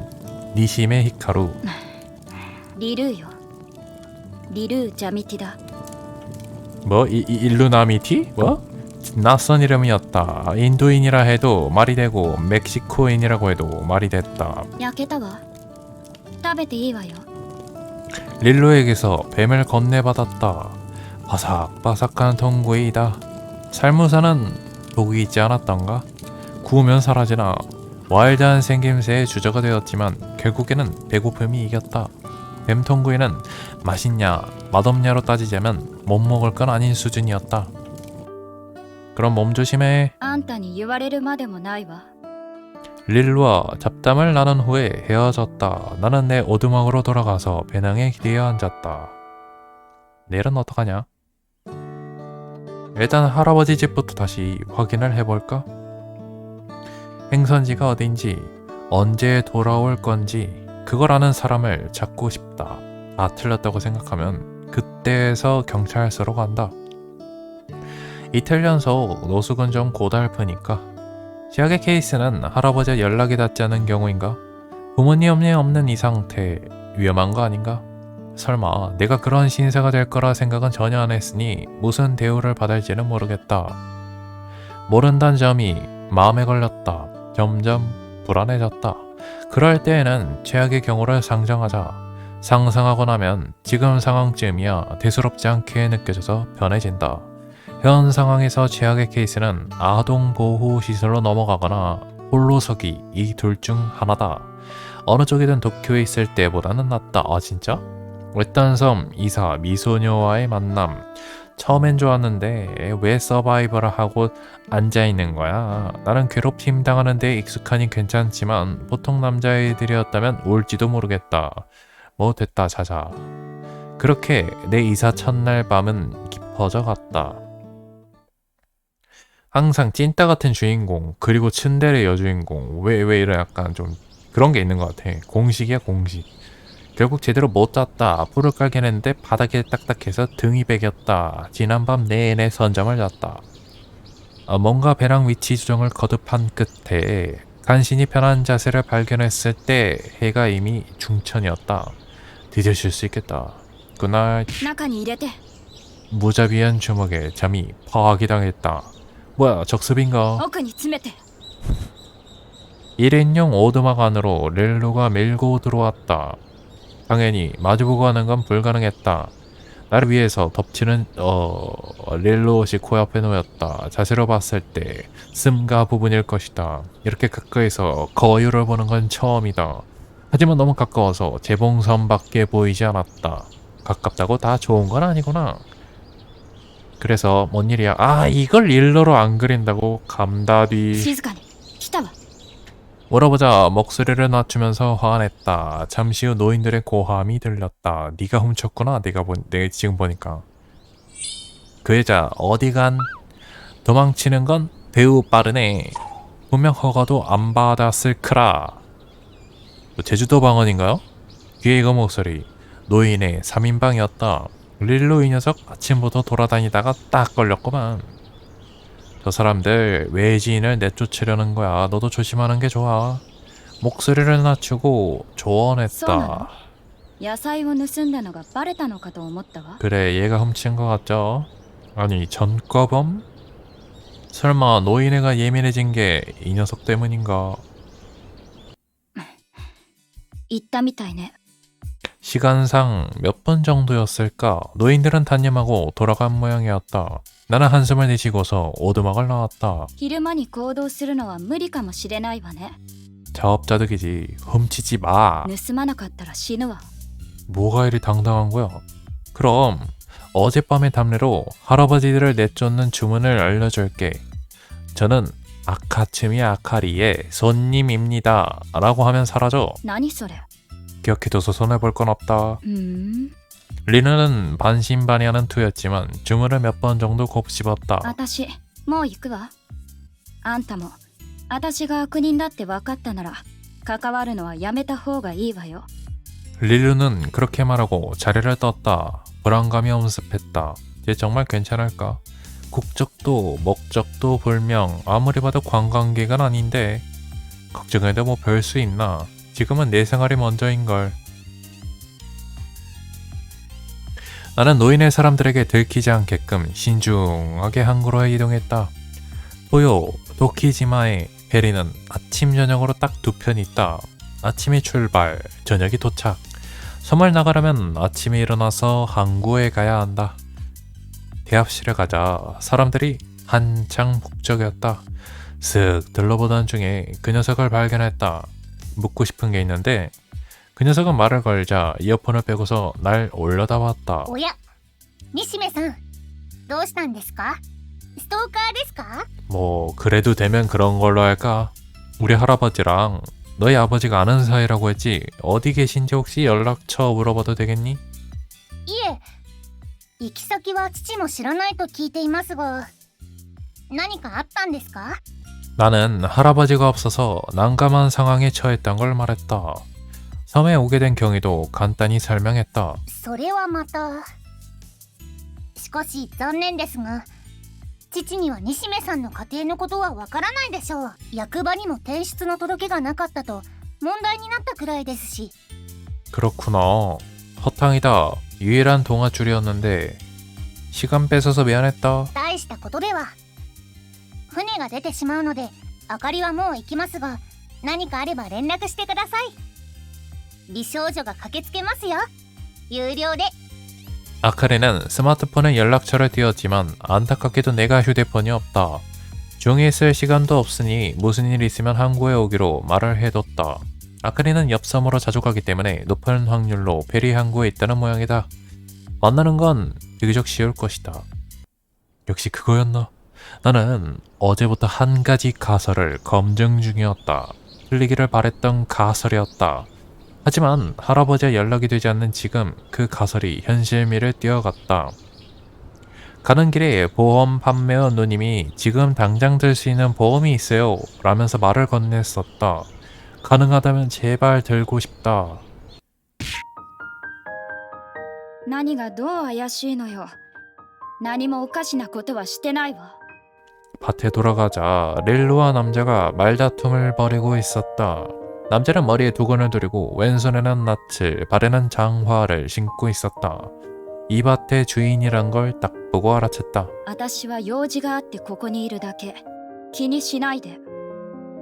니시메 히카루. リルーよ。リルー・ジャミティだ。 뭐? 일루나미티? 뭐? 낯선 이름이었다. 인도인이라 해도 말이 되고 멕시코인이라고 해도 말이 됐다. 焼けたわ。食べていいわよ。 릴로에게서 뱀을 건네받았다. 바삭바삭한 통구이다. 살무사는 독이 있지 않았던가? 구우면 사라지나. 와일드한 생김새의 주저가 되었지만 결국에는 배고픔이 이겼다. 뱀통구이는 맛있냐 맛없냐로 따지자면 못 먹을 건 아닌 수준이었다. 그럼 몸 조심해. あんたに言われるまでもないわ。 릴루와 잡담을 나눈 후에 헤어졌다. 나는 내 오두막으로 돌아가서 배낭에 기대어 앉았다. 내일은 어떡하냐? 일단 할아버지 집부터 다시 확인을 해볼까? 행선지가 어딘지, 언제 돌아올 건지 그걸 아는 사람을 찾고 싶다. 다 틀렸다고 생각하면 그때에서 경찰서로 간다. 이틀 연속 노숙은 좀 고달프니까. 최악의 케이스는 할아버지와 연락이 닿지 않은 경우인가? 부모님이 없는 이 상태 위험한 거 아닌가? 설마 내가 그런 신세가 될 거라 생각은 전혀 안 했으니 무슨 대우를 받을지는 모르겠다. 모른다는 점이 마음에 걸렸다. 점점 불안해졌다. 그럴 때에는 최악의 경우를 상정하자. 상상하고 나면 지금 상황쯤이야 대수롭지 않게 느껴져서 변해진다. 현 상황에서 최악의 케이스는 아동보호시설로 넘어가거나 홀로서기 이 둘 중 하나다. 어느 쪽이든 도쿄에 있을 때보다는 낫다. 아 진짜? 외딴 섬 이사 미소녀와의 만남. 처음엔 좋았는데 왜 서바이벌을 하고 앉아있는 거야? 나는 괴롭힘 당하는 데 익숙하니 괜찮지만 보통 남자애들이었다면 울지도 모르겠다. 뭐 됐다 자자. 그렇게 내 이사 첫날 밤은 깊어져 갔다. 항상 찐따 같은 주인공 그리고 츤데레 여주인공 왜 이런 약간 좀 그런 게 있는 것 같아. 공식이야 공식. 결국 제대로 못 잤다. 불을 깔긴 했는데 바닥에 딱딱해서 등이 베겼다. 지난밤 내내 선잠을 잤다. 뭔가 배랑 위치 조정을 거듭한 끝에 간신히 편한 자세를 발견했을 때 해가 이미 중천이었다. 드디어 쉴 수 있겠다. 굿나잇. 中に入れて。 무자비한 주먹에 잠이 파기당했다. 뭐야 적습인가? 奥に詰めて。 1인용 오두막 안으로 렐로가 밀고 들어왔다. 당연히 마주보고 하는 건 불가능했다. 나를 위해서 덮치는 렐로옷이 코앞에 놓였다. 자세로 봤을 때 슴가 부분일 것이다. 이렇게 가까이서 거유를 보는 건 처음이다. 하지만 너무 가까워서 재봉선밖에 보이지 않았다. 가깝다고 다 좋은 건 아니구나. 그래서 뭔 일이야? 아 이걸 일러로 안 그린다고? 감다디. 静かに。来たわ。 물어보자 목소리를 낮추면서 화냈다. 잠시 후 노인들의 고함이 들렸다. 네가 훔쳤구나. 내가 지금 보니까. 그 여자 어디 간? 도망치는 건 배우 빠르네. 분명 허가도 안 받았을 크라. 제주도 방언인가요? 귀에 익은 목소리. 노인의 3인방이었다. 릴로 이 녀석 아침부터 돌아다니다가 딱 걸렸구만. 저 사람들 외지인을 내쫓으려는 거야. 너도 조심하는 게 좋아. 목소리를 낮추고 そうなの 조언했다. 野菜を盗んだのがバレたのかと思ったわ。 그래 얘가 훔친 거 같죠? 아니 전과범? 설마 노인애가 예민해진 게 이 녀석 때문인가? 言ったみたいね。 시간상 몇 분 정도였을까? 노인들은 단념하고 돌아간 모양이었다. 나는 한숨을 내쉬고서 오두막을 나왔다. 昼間に行動するのは無理かもしれないわね。 자업자득이지. 훔치지 마. 盗まなかったら死ぬわ。 뭐가 이리 당당한 거야? 그럼 어젯밤의 담례로 할아버지들을 내쫓는 주문을 알려줄게. 저는 아카츠미 아카리의 손님입니다. 라고 하면 사라져. 何それ。 기억해둬서 손해볼 건 없다. ふーん。 리누는 반신반의하는 투였지만 주문을 몇 번 정도 곱씹었다. 私もう行くわ。あんたも私が悪人だって分かったなら関わるのはやめた方がいいわよ。 릴루는 그렇게 말하고 자리를 떴다. 불안감이 엄습했다. 얘 정말 괜찮을까? 국적도 목적도 불명. 아무리 봐도 관광객은 아닌데 걱정해도 뭐 별 수 있나. 지금은 내 생활이 먼저인걸. 나는 노인의 사람들에게 들키지 않게끔 신중하게 항구로에 이동했다. 토요, 도키지마의 페리는 아침 저녁으로 딱 두 편 있다. 아침이 출발, 저녁이 도착. 섬을 나가려면 아침에 일어나서 항구에 가야 한다. 대합실에 가자 사람들이 한창 북적였다. 쓱 둘러보던 중에 그 녀석을 발견했다. 묻고 싶은 게 있는데 그 녀석은 말을 걸자 이어폰을 빼고서 날 올려다봤다. おや西目さんどうしたんですかストーカーですか 뭐 그래도 되면 그런 걸로 할까? 우리 할아버지랑 너희 아버지가 아는 사이라고 했지. 어디 계신지 혹시 연락처 물어봐도 되겠니? いえ行き先は父も知らないと聞いていますが何かあったんですか 나는 할아버지가 없어서 난감한 상황에 처했던 걸 말했다. 섬에 오게 된 경위도 간단히 설명했다. それはまたしかし残念ですが父には西目さんの家庭のことはわからないでしょう。役場にも転出の届けがなかったと問題になったくらいですし。 그렇구나. 허탕이다. 유일한 동아줄이었는데 시간 뺏어서 미안했다. 大したことでは。船が出てしまうので明かりはもう行きますが何かあれば連絡してください。美少女が駆けつけますよ。有料で。 아카리는 스마트폰에 연락처를 띄웠지만 안타깝게도 내가 휴대폰이 없다. 종이에 쓸 시간도 없으니 무슨 일 있으면 항구에 오기로 말을 해뒀다. 아카리는 옆섬으로 자주 가기 때문에 높은 확률로 페리 항구에 있다는 모양이다. 만나는 건 비교적 쉬울 것이다. 역시 그거였나? 나는 어제부터 한 가지 가설을 검증 중이었다. 틀리기를 바랬던 가설이었다. 하지만 할아버지와 연락이 되지 않는 지금 그 가설이 현실미를 띄어갔다. 가는 길에 보험 판매원 누님이 지금 당장 들 수 있는 보험이 있어요 라면서 말을 건넸었다. 가능하다면 제발 들고 싶다. 何がどう怪しいのよ。何もおかしなことはしてないわ。 밭에 돌아가자 릴루와 남자가 말다툼을 벌이고 있었다. 남자는 머리에 두건을 두르고 왼손에는 낯을 발에는 장화를 신고 있었다. 이 밭의 주인이란 걸 딱 보고 알아챘다. 私は用事があってここにいるだけ。気にしないで。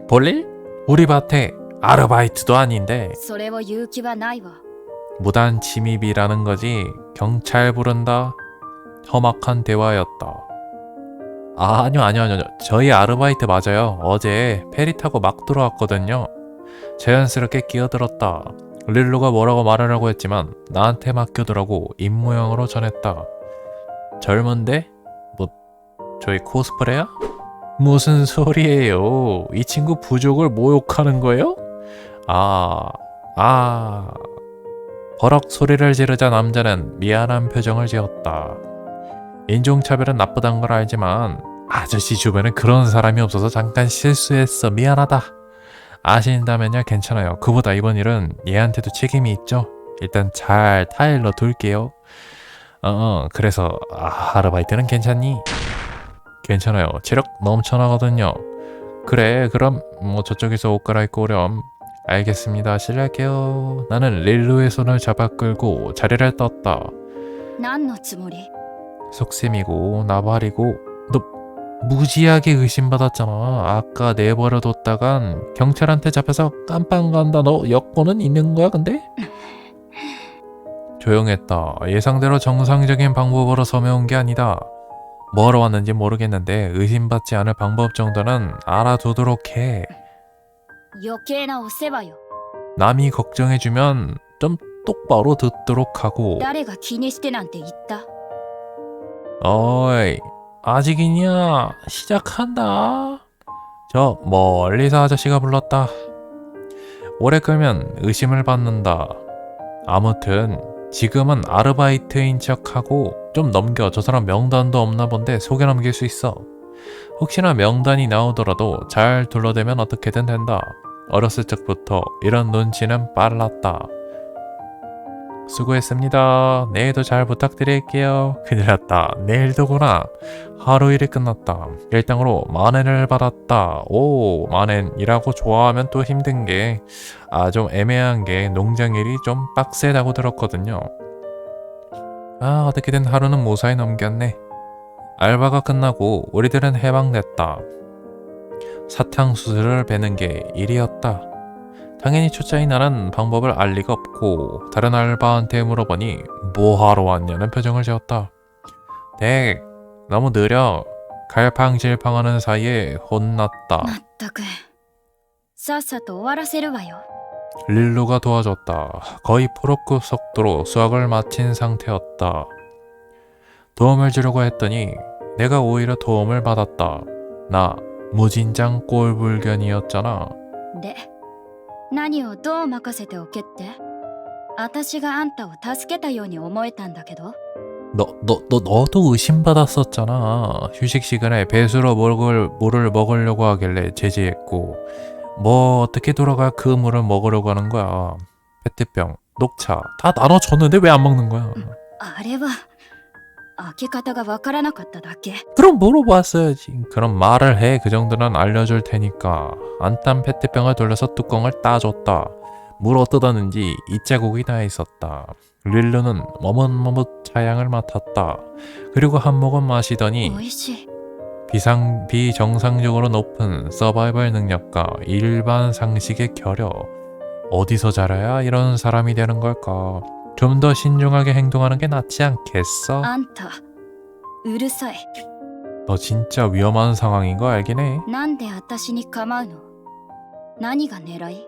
볼일? 우리 밭에 아르바이트도 아닌데 それを言う気はないわ。 무단 침입이라는 거지. 경찰 부른다. 험악한 대화였다. 아니요. 저희 아르바이트 맞아요. 어제 페리 타고 막 들어왔거든요. 자연스럽게 끼어들었다. 릴루가 뭐라고 말하려고 했지만 나한테 맡겨두라고 입모양으로 전했다. 젊은데? 뭐 저희 코스프레야? 무슨 소리예요? 이 친구 부족을 모욕하는 거예요? 버럭 소리를 지르자 남자는 미안한 표정을 지었다. 인종차별은 나쁘단 걸 알지만 아저씨 주변에 그런 사람이 없어서 잠깐 실수했어. 미안하다. 아신다면야 괜찮아요. 그보다 이번 일은 얘한테도 책임이 있죠. 일단 잘 타일러 둘게요. 그래서 아르바이트는 괜찮니? 괜찮아요. 체력 넘쳐나거든요. 그래 그럼 뭐 저쪽에서 옷 갈아입고 오렴. 알겠습니다. 실례할게요. 나는 릴루의 손을 잡아 끌고 자리를 떴다. 何のつもり？ 속셈이고 나발이고 너 무지하게 의심받았잖아. 아까 내버려뒀다간 경찰한테 잡혀서 깜빵 간다. 너 여권은 있는 거야 근데? 조용했다. 예상대로 정상적인 방법으로 섬해온 게 아니다. 뭐하러 왔는지 모르겠는데 의심받지 않을 방법 정도는 알아두도록 해. 余計なお世話よ。 남이 걱정해주면 좀 똑바로 듣도록 하고. 誰が気にしてなんて言った？ 어이 아직이냐? 시작한다. 저 멀리서 아저씨가 불렀다. 오래 끌면 의심을 받는다. 아무튼 지금은 아르바이트인 척하고 좀 넘겨. 저 사람 명단도 없나 본데 속여 넘길 수 있어. 혹시나 명단이 나오더라도 잘 둘러대면 어떻게든 된다. 어렸을 적부터 이런 눈치는 빨랐다. 수고했습니다. 내일도 잘 부탁드릴게요. 큰일 났다. 내일도구나. 하루 일이 끝났다. 일당으로 10,000엔을 받았다. 오, 10,000엔이라고 좋아하면 또 힘든 게 좀 애매한 게 농장일이 좀 빡세다고 들었거든요. 어떻게든 하루는 무사히 넘겼네. 알바가 끝나고 우리들은 해방됐다. 사탕수수를 베는 게 일이었다. 당연히 초짜인 나는 방법을 알 리가 없고 다른 알바한테 물어보니 뭐하러 왔냐는 표정을 지었다. 댁 너무 느려. 갈팡질팡하는 사이에 혼났다. まったく。さっさと終わらせるわよ。 릴루가 도와줬다. 거의 프로급 속도로 수학을 마친 상태였다. 도움을 주려고 했더니 내가 오히려 도움을 받았다. 나 무진장 꼴불견이었잖아. で、何をどう任せておけって？私があんたを助けたように思えたんだけど。 너도 의심받았었잖아. 휴식 시간에 배수로 물을 먹으려고 하길래 제지했고 뭐 어떻게 돌아가 그 물을 먹으려고 하는 거야. 페트병, 녹차 다 나눠줬는데 왜 안 먹는 거야? あれは開け方がわからなかっただけ。 그럼 물어봤어야지. 그럼 말을 해. 그 정도는 알려줄 테니까. 안 딴 페트병을 돌려서 뚜껑을 따줬다. 물어 뜯었는지 이자국이 나 있었다. 릴루는 머뭇머뭇 차향을 맡았다. 그리고 한 모금 마시더니 おいしい。 비정상적으로 높은 서바이벌 능력과 일반 상식의 결여. 어디서 자라야 이런 사람이 되는 걸까? 좀 더 신중하게 행동하는 게 낫지 않겠어? あんたうるさい。 너 진짜 위험한 상황인 거 알긴 해. なんで私に構うの？何が狙い？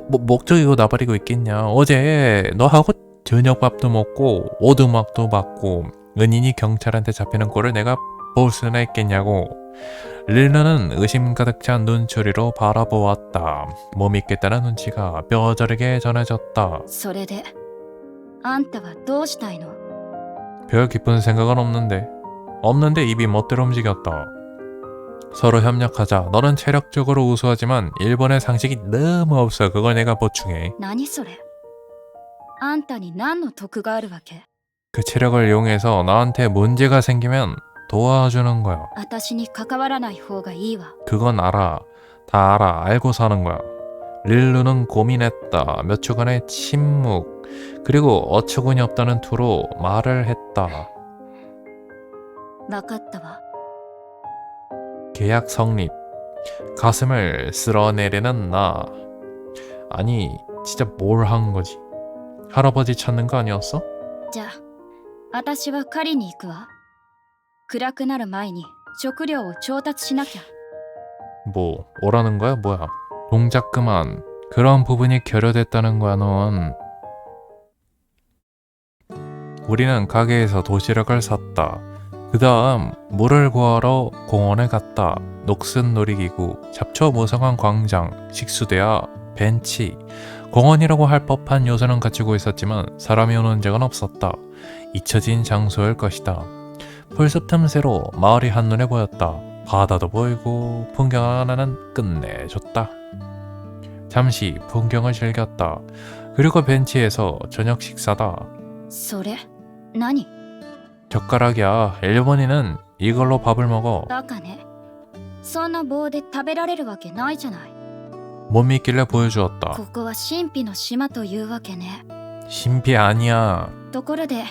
목적이고 나발이고 있겠냐. 어제 너하고 저녁밥도 먹고 오두막도 받고 은인이 경찰한테 잡히는 꼴을 내가 볼 수나 있겠냐고. 릴러는 의심 가득 찬 눈초리로 바라보았다. 못 믿겠다는 눈치가 뼈저리게 전해졌다. それであんたはどうしたいの？ 별 깊은 생각은 없는데 입이 멋대로 움직였다. 서로 협력하자. 너는 체력적으로 우수하지만 일본의 상식이 너무 없어. 그걸 내가 보충해. 何それ？あんたに何の得があるわけ？ 그 체력을 이용해서 나한테 문제가 생기면 도와주는 거야. 私に関わらない方がいいわ。 그건 알아. 다 알아. 알고 사는 거야. 릴루는 고민했다. 몇 초간의 침묵. 그리고 어처구니 없다는 투로 말을 했다. 分かったわ。 계약 성립. 가슴을 쓸어내리는 나. 아니, 진짜 뭘 한 거지? 할아버지 찾는 거 아니었어? じゃあ私は狩りに行くわ。暗くなる前に食料を調達しなきゃ。 뭐 오라는 거야 뭐야? 동작 그만. 그런 부분이 결여됐다는 거야 넌. 우리는 가게에서 도시락을 샀다. 그 다음 물을 구하러 공원에 갔다. 녹슨 놀이기구, 잡초 무성한 광장, 식수대야, 벤치. 공원이라고 할 법한 요소는 갖추고 있었지만 사람이 오는 적은 없었다. 잊혀진 장소일 것이다. 풀숲 틈새로 마을이 한눈에 보였다. 바다도 보이고 풍경 하나는 끝내줬다. 잠시 풍경을 즐겼다. 그리고 벤치에서 저녁 식사다. それ何？ 젓가락이야. 일본인은 이걸로 밥을 먹어. バカね。そんな棒で食べられるわけないじゃない。 못 믿길래 보여주었다. ここは神秘の島というわけね。 신비 아니야. ところで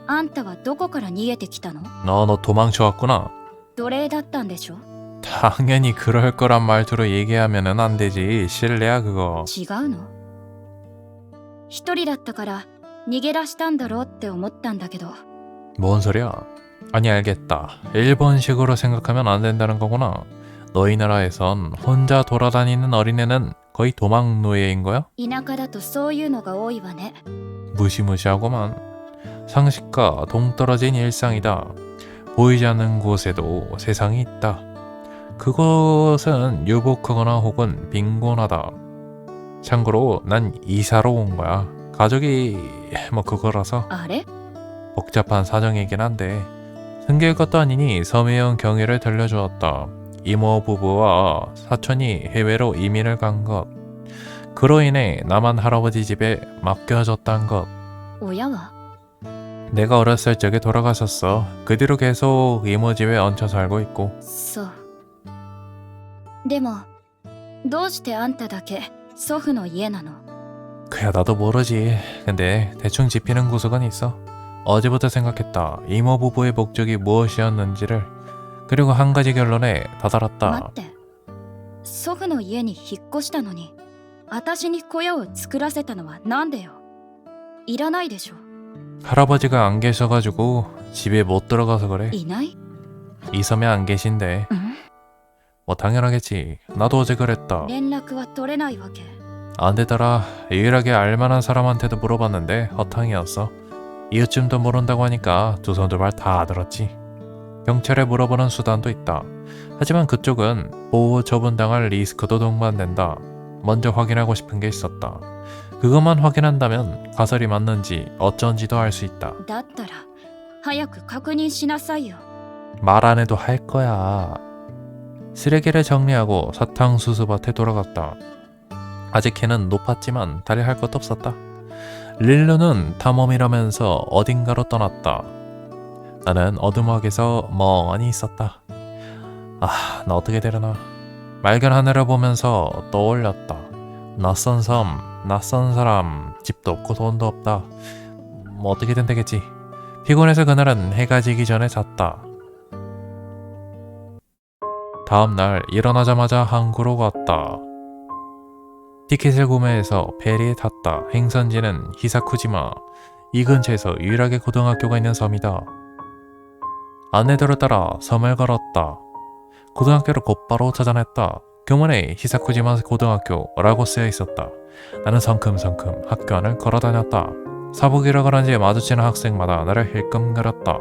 あんたはどこから逃げてきたの？ 너 도망쳐왔구나. 奴隷だったんでしょ？ 당연히 그럴 거란 말투로 얘기하면은 안 되지. 실례야 그거. 違うの？一人だったから逃げ出したんだろうって思ったんだけど。 뭔 소리야? 아니 알겠다. 일본식으로 생각하면 안 된다는 거구나. 너희 나라에선 혼자 돌아다니는 어린애는 거의 도망 노예인 거야? 田舎だとそういうのが多いわね。 무시무시하고만. 상식과 동떨어진 일상이다. 보이지 않는 곳에도 세상이 있다. 그곳은 유복하거나 혹은 빈곤하다. 참고로 난 이사로 온 거야. 가족이 뭐 그거라서 あれ？ 복잡한 사정이긴 한데 숨길 것도 아니니 섬에 온 경위를 들려주었다. 이모 부부와 사촌이 해외로 이민을 간 것. 그로 인해 나만 할아버지 집에 맡겨졌단 것. 親は？ 내가 어렸을 적에 돌아가셨어. 그 뒤로 계속 이모 집에 얹혀 살고 있고. そう。でもどうしてあんただけ祖父の家なの？ 그야 나도 모르지. 근데 대충 짚이는 구석은 있어. 어제부터 생각했다. 이모 부부의 목적이 무엇이었는지를. 그리고 한 가지 결론에 待 다다랐다. って。祖父の家に引っ越したのに私に小屋を作らせたのはなんでよ？いらないでしょ。 할아버지가 안 계셔가지고 집에 못 들어가서 그래. いない？ 이 섬에 안 계신데. ん？ 뭐 당연하겠지. 나도 어제 그랬다. 連絡は取れないわけ。 안 되더라. 유일하게 알만한 사람한테도 물어봤는데 허탕이었어. 이웃쯤도 모른다고 하니까 두 손 두 발 다 들었지. 경찰에 물어보는 수단도 있다. 하지만 그쪽은 보호 처분당할 리스크도 동반된다. 먼저 확인하고 싶은 게 있었다. 그것만 확인한다면 가설이 맞는지 어쩐지도 알 수 있다. だったら早く確認しなさいよ。 말 안 해도 할 거야. 쓰레기를 정리하고 사탕수수밭에 돌아갔다. 아직 해는 높았지만 달리 할 것도 없었다. 릴루는 탐험이라면서 어딘가로 떠났다. 나는 어두막에서 멍하니 있었다. 아, 나 어떻게 되려나. 맑은 하늘을 보면서 떠올렸다. 낯선 섬, 낯선 사람, 집도 없고 돈도 없다. 뭐 어떻게든 되겠지. 피곤해서 그날은 해가 지기 전에 잤다. 다음날 일어나자마자 항구로 갔다. 티켓을 구매해서 페리에 탔다. 행선지는 히사쿠지마. 이 근처에서 유일하게 고등학교가 있는 섬이다. 안내도를 따라 섬을 걸었다. 고등학교를 곧바로 찾아냈다. 교문에 히사쿠지마 고등학교라고 쓰여 있었다. 나는 성큼성큼 학교 안을 걸어다녔다. 사복이라 그런지 마주치는 학생마다 나를 힐끔거렸다.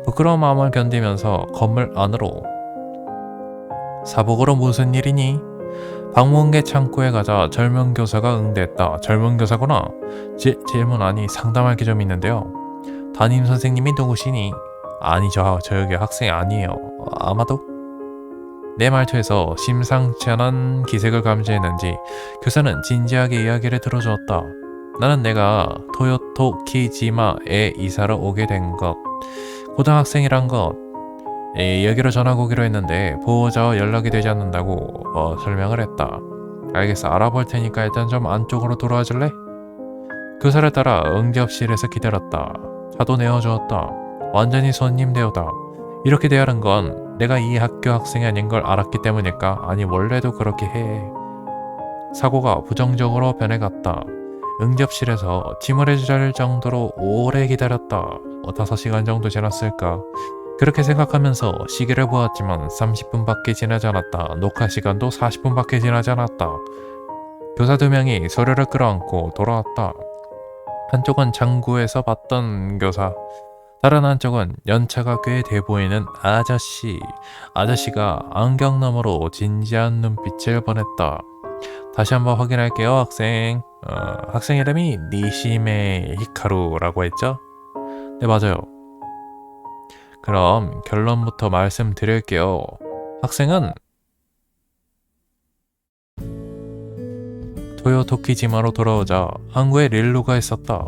부끄러운 마음을 견디면서 건물 안으로. 사복으로 무슨 일이니? 방문객 창구에 가자 젊은 교사가 응대했다. 젊은 교사구나. 질문 아니 상담할 게 좀 있는데요. 담임 선생님이 누구시니? 아니죠. 저 여기 학생이 아니에요. 아마도? 내 말투에서 심상치 않은 기색을 감지했는지 교사는 진지하게 이야기를 들어주었다. 나는 내가 토요토키지마에 이사를 오게 된 것, 고등학생이란 것, 여기로 전학 오기로 했는데 보호자와 연락이 되지 않는다고 설명을 했다. 알겠어. 알아볼 테니까 일단 좀 안쪽으로 돌아와 줄래? 교사를 따라 응접실에서 기다렸다. 차도 내어주었다. 완전히 손님 대우다. 이렇게 대하는 건 내가 이 학교 학생이 아닌 걸 알았기 때문일까? 아니 원래도 그렇게 해. 사고가 부정적으로 변해갔다. 응접실에서 짐을 해줄 정도로 오래 기다렸다. 5시간 정도 지났을까? 그렇게 생각하면서 시계를 보았지만 30분밖에 지나지 않았다. 녹화 시간도 40분밖에 지나지 않았다. 교사 2명이 서류를 끌어안고 돌아왔다. 한쪽은 장구에서 봤던 교사, 다른 한쪽은 연차가 꽤 돼 보이는 아저씨. 아저씨가 안경 너머로 진지한 눈빛을 보냈다. 다시 한번 확인할게요, 학생. 학생 이름이 니시메 히카루라고 했죠? 네, 맞아요. 그럼 결론부터 말씀드릴게요. 학생은 토요토키지마로 돌아오자 항구에 릴루가 있었다.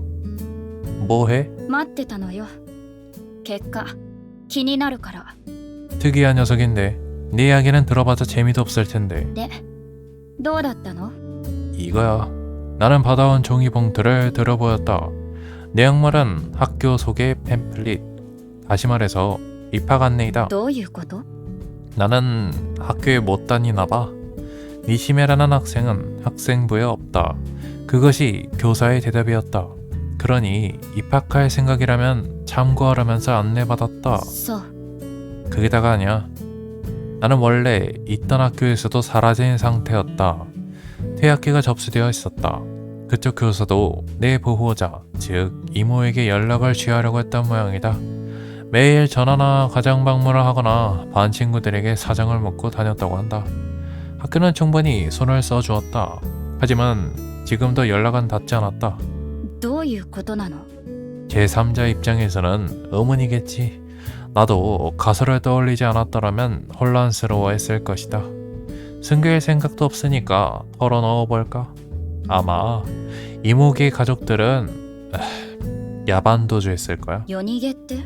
뭐해? 待ってたのよ。結果気になるから。 특이한 녀석인데 네 이야기는 들어봐도 재미도 없을 텐데. で、どうだったの？ 이거야. 나는 받아온 종이 봉투를 들어보였다. 내용물은 학교 소개 팸플릿. 다시 말해서 입학 안내이다. どういうこと？ 나는 학교에 못 다니나 봐. 니시메라는 학생은 학생부에 없다. 그것이 교사의 대답이었다. 그러니 입학할 생각이라면 참고하라면서 안내받았다. そう。 그게 다가 아니야. 나는 원래 있던 학교에서도 사라진 상태였다. 퇴학기가 접수되어 있었다. 그쪽 교사도 내 보호자, 즉 이모에게 연락을 취하려고 했던 모양이다. 매일 전화나 가정 방문을 하거나 반 친구들에게 사정을 묻고 다녔다고 한다. 학교는 충분히 손을 써주었다. 하지만 지금도 연락은 닿지 않았다. どういうことなの？ 제3자 입장에서는 의문이겠지. 나도 가설을 떠올리지 않았더라면 혼란스러워했을 것이다. 숨길 생각도 없으니까 털어 넣어볼까? 아마 이모계 가족들은 야반도주 했을 거야. 夜逃げって？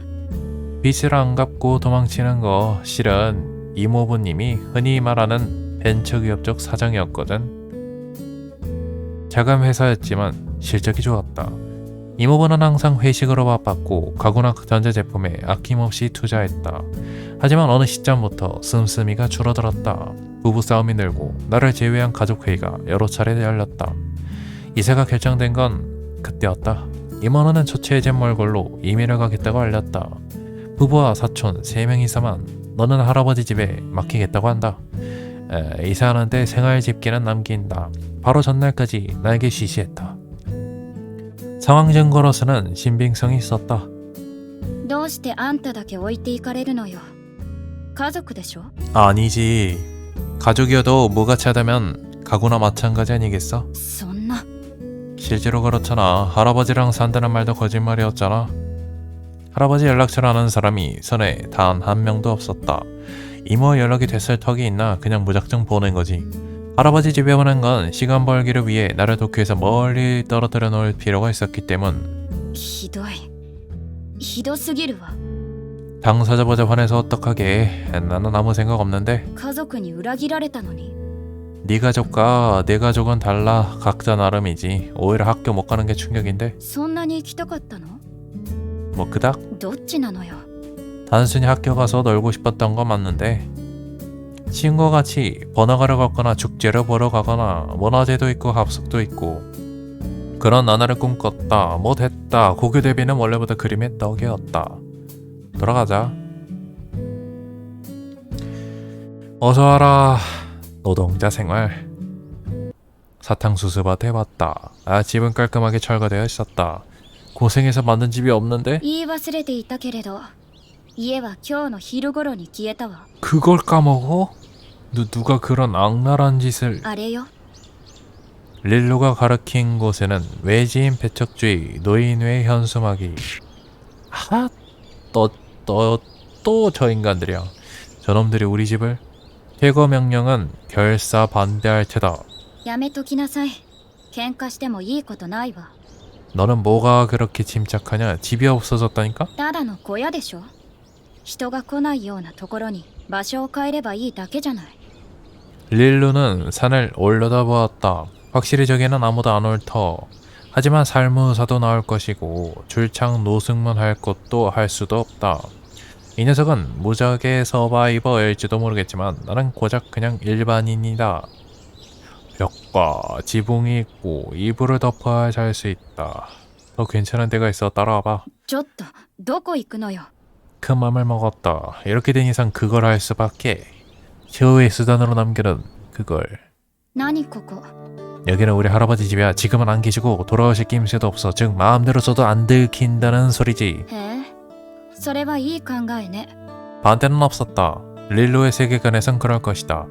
빚을 안 갚고 도망치는 거 실은 이모부님이 흔히 말하는 벤처기업 쪽 사장이었거든. 자금 회사였지만 실적이 좋았다. 이모부는 항상 회식으로 바빴고 가구나 전자제품에 아낌없이 투자했다. 하지만 어느 시점부터 씀씀이가 줄어들었다. 부부싸움이 늘고 나를 제외한 가족회의가 여러 차례 열렸다. 이사가 결정된 건 그때였다. 이모는 초췌해진 몰골로 이민을 가겠다고 알렸다. 부부와 사촌 3명이서만 너는 할아버지 집에 맡기겠다고 한다. 이사하는데 생활 집기는 남긴다. 바로 전날까지 나에게 지시했다. 상황 증거로서는 신빙성이 있었다. どうしてあんただけ置いていかれるのよ。家族でしょ？ 아니지. 가족이어도 무가치하다면 가구나 마찬가지 아니겠어? そんな。 실제로 그렇잖아. 할아버지랑 산다는 말도 거짓말이었잖아. 할아버지 연락처를 아는 사람이 선에 단 한 명도 없었다. 이모 연락이 됐을 턱이 있나 그냥 무작정 보낸 거지. 할아버지 집에 보낸 건 시간 벌기를 위해 나를 도쿄에서 멀리 떨어뜨려 놓을 필요가 있었기 때문. ひどい。ひどすぎるわ。 당사자보다 화내서 어떡하게. 나는 아무 생각 없는데. 家族に裏切られたのに。 네 가족과 내 가족은 달라. 각자 나름이지. 오히려 학교 못 가는 게 충격인데. そんなに行きたかったの？ 뭐 그닥? どっちなのよ。 단순히 학교 가서 놀고 싶었던 건 맞는데 친구와 같이 번화가를 걷거나 축제를 보러 가거나 문화제도 있고 합숙도 있고 그런 나날을 꿈꿨다. 뭐 됐다. 고교 데뷔는 원래부터 그림의 떡이었다. 돌아가자. 어서와라. 노동자 생활. 사탕수수밭에 왔다. 집은 깔끔하게 철거되어 있었다. 고생해서 만든 집이 없는데? 言い忘れていたけれど家は今日の昼頃に消えたわ。 그걸 까먹어? 누가 그런 악랄한 짓을... あれよ。 릴루가 가르친 곳에는 외지인 배척주의, 노인회 현수막이... 또 저 인간들이야. 저놈들이 우리 집을... 퇴거 명령은 결사 반대할 테다. やめときなさい。喧嘩してもいいことないわ。 너는 뭐가 그렇게 침착하냐? 집이 없어졌다니까? ただの小屋でしょ。人が来ないようなところに場所を変えればいいだけじゃない。 릴루는 산을 올려다보았다. 확실히 저기는 아무도 안 올 터. 하지만 살무사도 나올 것이고 줄창 노숙만 할 것도 할 수도 없다. 이 녀석은 무적의 서바이버일지도 모르겠지만 나는 고작 그냥 일반인이다. 벽과 지붕이 있고 이불을 덮어야 잘 수 있다. 더 괜찮은 데가 있어 따라와봐. ちょっとどこ行くのよ。 큰 맘을 먹었다. 이렇게 된 이상 그걸 할 수밖에. 최후의 수단으로 남겨둔 그걸. 何ここ。 여기는 우리 할아버지 집이야. 지금은 안 계시고 돌아오실 낌새도 없어. 즉 마음대로 써도 안 들킨다는 소리지. へえ、それはいい考えね。 반대는 없었다. 릴루의 세계관에선 그럴 것이다.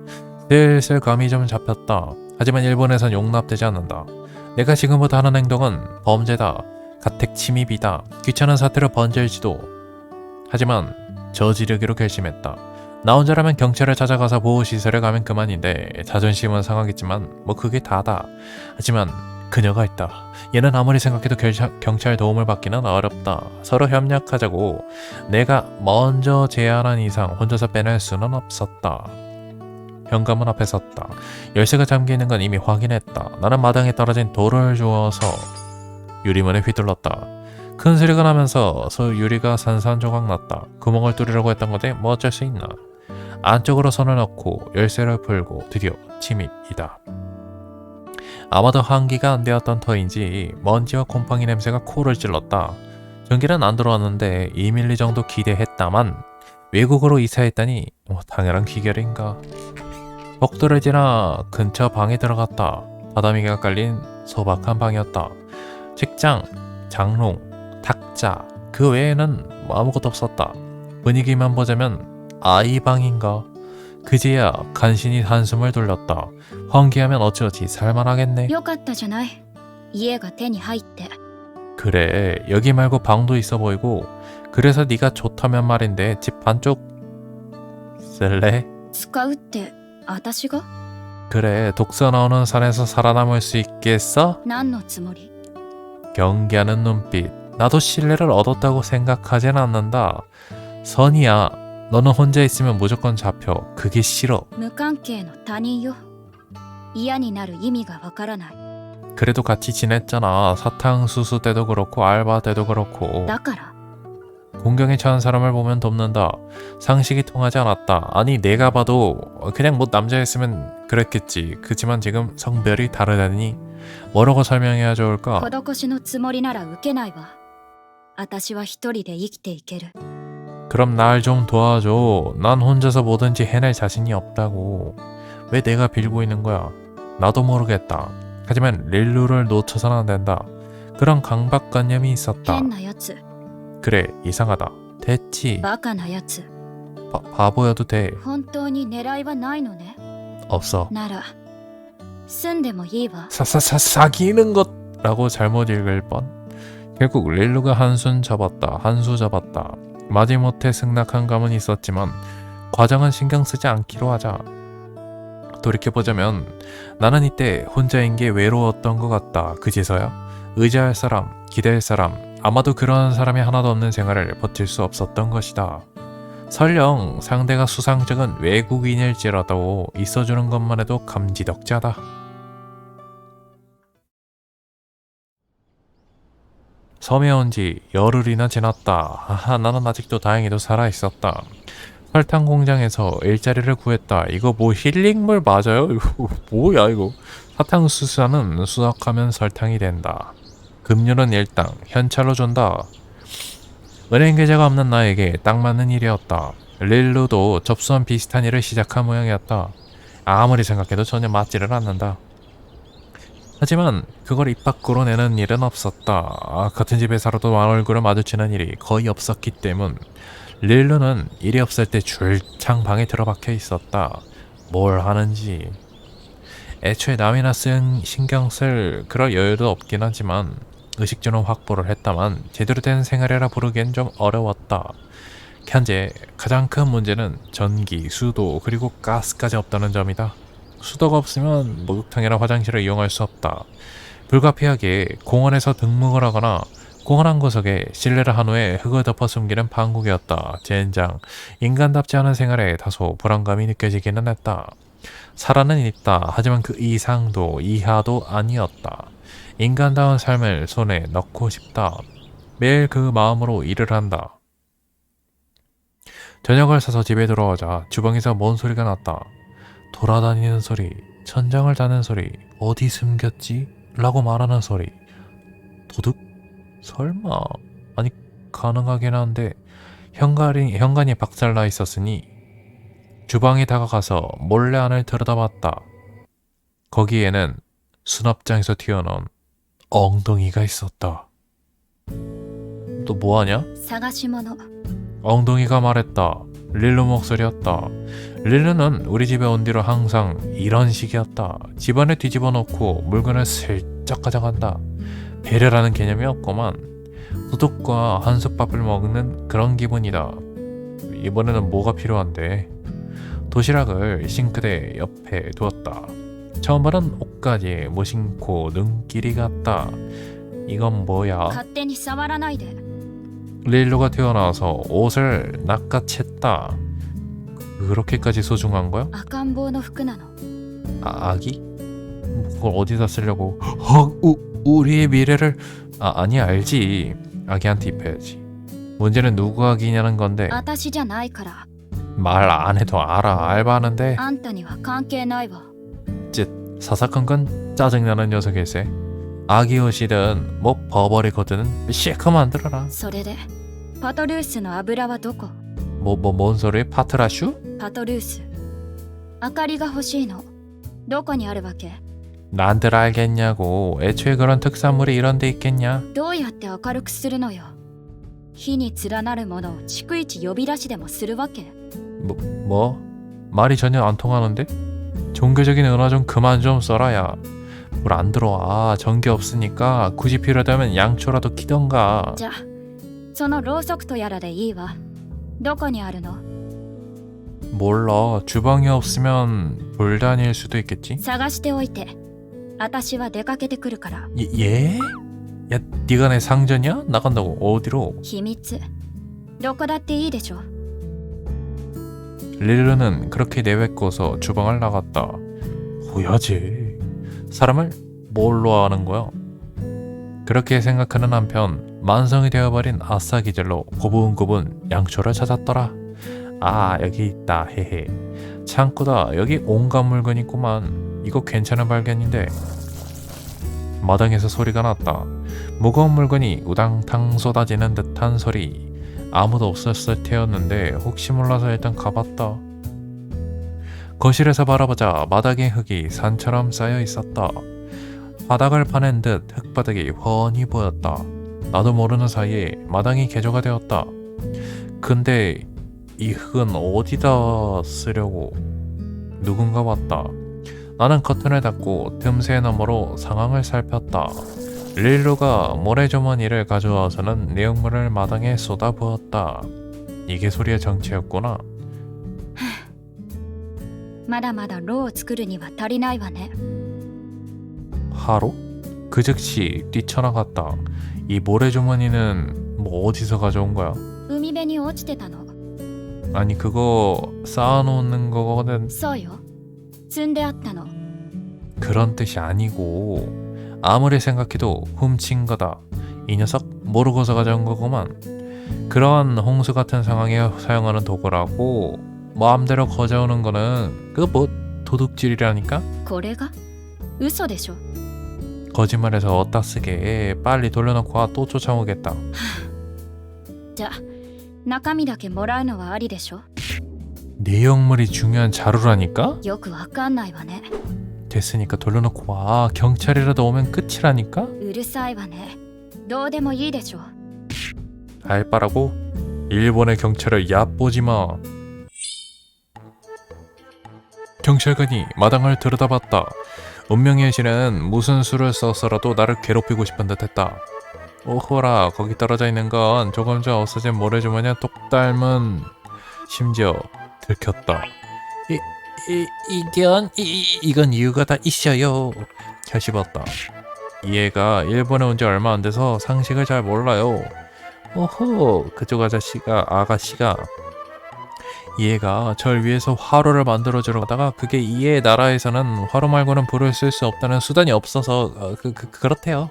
슬슬 감이 좀 잡혔다. 하지만 일본에선 용납되지 않는다. 내가 지금부터 하는 행동은 범죄다. 가택 침입이다. 귀찮은 사태로 번질지도. 하지만 저지르기로 결심했다. 나 혼자라면 경찰을 찾아가서 보호시설에 가면 그만인데 자존심은 상하겠지만 뭐 그게 다다. 하지만 그녀가 있다. 얘는 아무리 생각해도 경찰 도움을 받기는 어렵다. 서로 협력하자고 내가 먼저 제안한 이상 혼자서 빼낼 수는 없었다. 현관문 앞에 섰다. 열쇠가 잠겨있는 건 이미 확인했다. 나는 마당에 떨어진 돌을 주워서 유리문에 휘둘렀다. 큰 소리가 나면서 유리가 산산조각 났다. 구멍을 뚫으려고 했던 건데 뭐 어쩔 수 있나. 안쪽으로 손을 넣고 열쇠를 풀고 드디어 침입이다. 아마도 환기가 안 되었던 터인지 먼지와 곰팡이 냄새가 코를 찔렀다. 전기는 안 들어왔는데 2mm 정도 기대했다만 외국으로 이사했다니 당연한 귀결인가. 벽돌을 지나 근처 방에 들어갔다. 바다미가 깔린 소박한 방이었다. 책장, 장롱, 탁자 그 외에는 아무것도 없었다. 분위기만 보자면 아이 방인가. 그제야 간신히 한숨을 돌렸다. 환기하면 어찌어찌 살만하겠네. よかったじゃない。家が手に入って。 그래 여기 말고 방도 있어 보이고 그래서 네가 좋다면 말인데 집 반쪽 쓸래? 使うって私が。 그래 독서 나오는 산에서 살아남을 수 있겠어? 何のつもり。 경계하는 눈빛. 나도 신뢰를 얻었다고 생각하진 않는다. 선이야. 너는 혼자 있으면 무조건 잡혀. 그게 싫어. 無関係の他人よ。嫌になる意味がわからない。 그래도 같이 지냈잖아. 사탕수수 때도 그렇고 알바 때도 그렇고. だから。 공경에 처한 사람을 보면 돕는다. 상식이 통하지 않았다. 아니 내가 봐도 그냥 뭐 남자였으면 그랬겠지. 그치만 지금 성별이 다르다니 뭐라고 설명해야 좋을까? 施しのつもりなら受けないわ。私は一人で生きていける。 그럼 날 좀 도와줘. 난 혼자서 뭐든지 해낼 자신이 없다고. 왜 내가 빌고 있는 거야? 나도 모르겠다. 하지만 릴루를 놓쳐서는 안 된다. 그런 강박관념이 있었다. 変なやつ。 그래 이상하다. 됐지. バカなやつ。 바보여도 돼. 本当に狙いはないのね。 없어. なら住んでもいいわ。 사기는 것라고 잘못 읽을 뻔. 결국 릴루가 한수 접었다. 마지못해 승낙한 감은 있었지만 과정은 신경 쓰지 않기로 하자. 돌이켜보자면 나는 이때 혼자인 게 외로웠던 것 같다. 그제서야 의지할 사람, 기댈 사람, 아마도 그런 사람이 하나도 없는 생활을 버틸 수 없었던 것이다. 설령 상대가 수상적인 외국인일지라도 있어주는 것만 해도 감지덕지하다. 섬에 온 지 열흘이나 지났다. 나는 아직도 다행히도 살아있었다. 설탕 공장에서 일자리를 구했다. 이거 뭐 힐링물 맞아요? 이거 뭐야 이거. 사탕수수는 수확하면 설탕이 된다. 급료는 일당 현찰로 준다. 은행 계좌가 없는 나에게 딱 맞는 일이었다. 릴루도 접수한 비슷한 일을 시작한 모양이었다. 아무리 생각해도 전혀 맞지를 않는다. 하지만 그걸 입 밖으로 내는 일은 없었다. 같은 집에 살아도 얼굴을 마주치는 일이 거의 없었기 때문 릴루는 일이 없을 때 줄창 방에 들어박혀 있었다. 뭘 하는지. 애초에 남이나 신경 쓸 그럴 여유도 없긴 하지만 의식주는 확보를 했다만 제대로 된 생활이라 부르기엔 좀 어려웠다. 현재 가장 큰 문제는 전기, 수도, 그리고 가스까지 없다는 점이다. 수도가 없으면 목욕탕이나 화장실을 이용할 수 없다. 불가피하게 공원에서 등목을 하거나 공원 한 구석에 실내를 한 후에 흙을 덮어 숨기는 방국이었다. 젠장, 인간답지 않은 생활에 다소 불안감이 느껴지기는 했다. 살아는 있다. 하지만 그 이상도 이하도 아니었다. 인간다운 삶을 손에 넣고 싶다. 매일 그 마음으로 일을 한다. 저녁을 사서 집에 들어오자 주방에서 뭔 소리가 났다. 돌아다니는 소리, 천장을 다는 소리, 어디 숨겼지? 라고 말하는 소리. 도둑? 설마? 아니 가능하긴 한데 현관이 박살나 있었으니 주방에 다가가서 몰래 안을 들여다봤다. 거기에는 수납장에서 튀어나온 엉덩이가 있었다. 너 뭐하냐? 探し物 엉덩이가 말했다. 릴루 목소리였다. 릴루는 우리 집에 온 뒤로 항상 이런 식이었다. 집안을 뒤집어 놓고 물건을 슬쩍 가져간다. 배려라는 개념이 없구만. 도둑과 한솥밥을 먹는 그런 기분이다. 이번에는 뭐가 필요한데? 도시락을 싱크대 옆에 두었다. 처음 보는 옷까지 무심코 눈길이 갔다. 이건 뭐야? 勝手に触らないで 릴루가 튀어나와서 옷을 낚아챘다. 그렇게까지 소중한 거야? 赤ん坊の服なの 아기? 그걸 어디다 쓰려고? 우리의 미래를 아니 알지. 아기한테 입혀야지. 문제는 누구 아기냐는 건데 私じゃないから 말 안 해도 알아. 알바하는데 あんたには関係ないわ 사사건 건 짜증나는 녀석일세. 아기 옷이든 뭐 버버리거든 실컷 만들어라. それでパトルースの油はどこ 뭔 소리? 파트라슈? パトルース明かりが欲しいのどこにあるわけ 난들 알겠냐고. 애초에 그런 특산물이 이런 데 있겠냐? どうやって明るくするのよ火に連なるものを逐一呼び出しでもするわけ 뭐? 말이 전혀 안 통하는데? 종교적인 은화 좀 그만 좀 써라야. 물 안 들어와. 전기 없으니까 굳이 필요하다면 양초라도 키던가. じゃあそのろうそくとやらでいいわどこにあるの 몰라. 주방이 없으면 불 다닐 수도 있겠지? 探しておいて私は出かけてくるから 예? 야, 네가 내 상전이야? 나간다고. 어디로? 秘密どこだっていいでしょ 릴루는 그렇게 내뱉고서 주방을 나갔다. 뭐야지? 사람을 뭘로 하는 거야? 그렇게 생각하는 한편 만성이 되어버린 아싸 기절로 고분고분 양초를 찾았더라. 아 여기 있다. 헤헤. 창고다. 여기 온갖 물건이 있구만. 이거 괜찮은 발견인데. 마당에서 소리가 났다. 무거운 물건이 우당탕 쏟아지는 듯한 소리. 아무도 없었을 테였는데 혹시 몰라서 일단 가봤다. 거실에서 바라보자 마당에 흙이 산처럼 쌓여 있었다. 바닥을 파낸 듯 흙바닥이 훤히 보였다. 나도 모르는 사이에 마당이 개조가 되었다. 근데 이 흙은 어디다 쓰려고? 누군가 왔다. 나는 커튼을 닫고 틈새 너머로 상황을 살폈다. 릴루가 모래주머니를 가져와서는 내용물을 마당에 쏟아부었다. 이게 소리의 정체였구나. まだまだろうを作るには足りないわね 하루? 그 즉시 뛰쳐나갔다. 이 모래주머니는 뭐 어디서 가져온 거야? 海辺に落ちてたの 아니 그거 쌓아놓는 거거든. そうよ積んであったの 그런 뜻이 아니고 아무리 생각해도 훔친 거다. 이 녀석 모르고서 가져온 거구만. 그런 홍수 같은 상황에 사용하는 도구라고. 마음대로 거저오는 거는 그거 뭐 도둑질이라니까? これが嘘でしょ。 거짓말해서 어디다 쓰게. 빨리 돌려놓고 와. 또 쫓아오겠다. じゃあ中身だけもらうのはありでしょ。 내용물이 중요한 자루라니까? よくわかんないわね。 됐으니까 돌려놓고 와. 경찰이라도 오면 끝이라니까? うるさいわね。どうでもいいでしょ。 알바라고? 일본의 경찰을 얕보지마. 경찰관이 마당을 들여다봤다. 운명의 여신은 무슨 수를 써서라도 나를 괴롭히고 싶은 듯했다. 오호라, 거기 떨어져 있는 건 조금 전 없어진 모래주머니와 똑 닮은. 심지어 들켰다. 이건 이유가 다 있어요. 혀씹었다. 이 애가 일본에 온 지 얼마 안 돼서 상식을 잘 몰라요. 오호, 그쪽 아가씨가 이 애가 절 위해서 화로를 만들어주러 가다가 그게 이 애 나라에서는 화로 말고는 불을 쓸 수 없다는 수단이 없어서 그렇대요.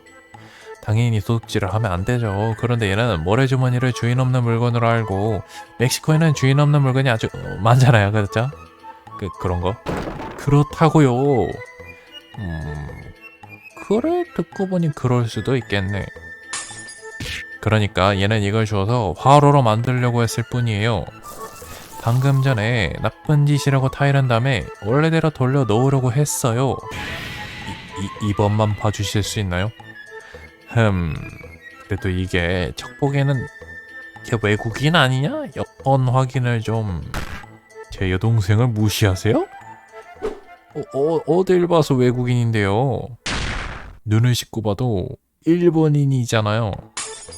당연히 도둑질을 하면 안 되죠. 그런데 얘는 모래주머니를 주인 없는 물건으로 알고, 멕시코에는 주인 없는 물건이 아주 많잖아요. 그렇죠? 그런 거? 그렇다고요. 그래, 듣고 보니 그럴 수도 있겠네. 그러니까 얘는 이걸 주워서 화로로 만들려고 했을 뿐이에요. 방금 전에 나쁜 짓이라고 타이른 다음에 원래대로 돌려 놓으려고 했어요. 이번만 봐주실 수 있나요? 그래도 이게 척보기에는 걔 외국인 아니냐? 여권 확인을 좀. 제 여동생을 무시하세요? 어딜 봐서 외국인인데요. 눈을 씻고 봐도 일본인이잖아요.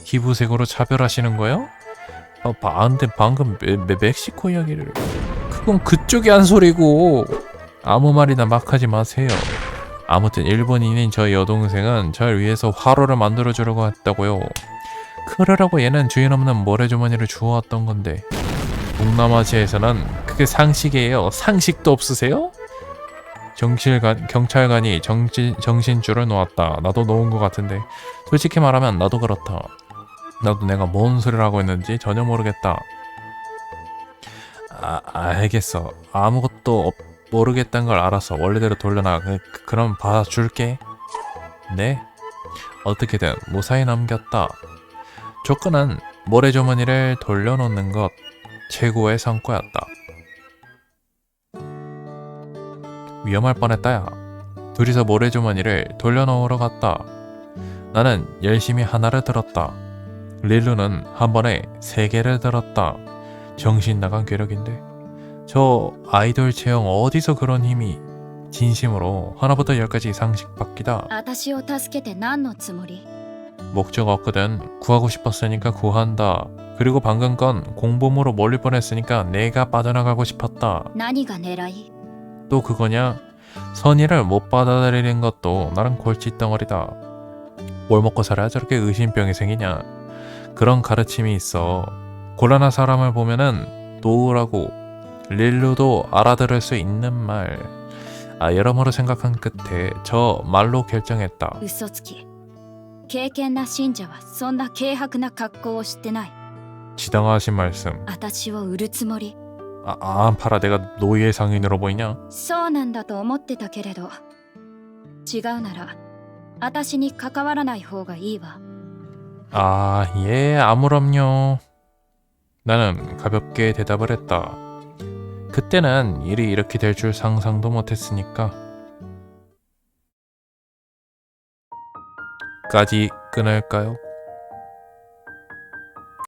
피부색으로 차별하시는 거예요? 근데 방금 멕시코 이야기를. 그건 그쪽이 한 소리고. 아무 말이나 막 하지 마세요. 아무튼 일본인인 저 여동생은 절 위해서 화로를 만들어주려고 했다고요. 그러라고 얘는 주인 없는 모래주머니를 주워왔던 건데. 동남아시아에서는 그게 상식이에요. 상식도 없으세요? 경찰관이 정신줄을 놓았다. 나도 놓은 것 같은데. 솔직히 말하면 나도 그렇다. 나도 내가 뭔 소리를 하고 있는지 전혀 모르겠다. 알겠어. 아무것도 모르겠다는 걸 알아서 원래대로 돌려놔. 그럼 봐줄게. 네? 어떻게든 무사히 넘겼다. 조건은 모래주머니를 돌려놓는 것. 최고의 성과였다. 위험할 뻔했다야. 둘이서 모래주머니를 돌려놓으러 갔다. 나는 열심히 하나를 들었다. 릴루는 한 번에 3개를 들었다. 정신 나간 괴력인데. 저 아이돌 체형 어디서 그런 힘이. 진심으로 하나부터 10까지 상식 바뀌다. 私を助けて何のつもり。 목적 없거든. 구하고 싶었으니까 구한다. 그리고 방금 건 공범으로 몰릴 뻔했으니까 내가 빠져나가고 싶었다. 何が狙い。 또 그거냐? 선의를 못 받아들이는 것도 나름 골칫덩어리다. 뭘 먹고 살아야 저렇게 의심병이 생기냐? 그런 가르침이 있어. 곤란한 사람을 보면은 놓으라고. 릴루도 알아들을 수 있는 말. 여러모로 생각한 끝에 저 말로 결정했다. 嘘つき。敬虔な信者はそんな軽薄な格好をしてない。 지당하신 말씀. 私を売るつもり。 안 팔아. 내가 노예 상인으로 보이냐? そうなんだと思ってたけれど、違うなら私に関わらない方がいいわ。 예, 아무럼요. 나는 가볍게 대답을 했다. 그때는 일이 이렇게 될 줄 상상도 못했으니까. 까지 끊을까요?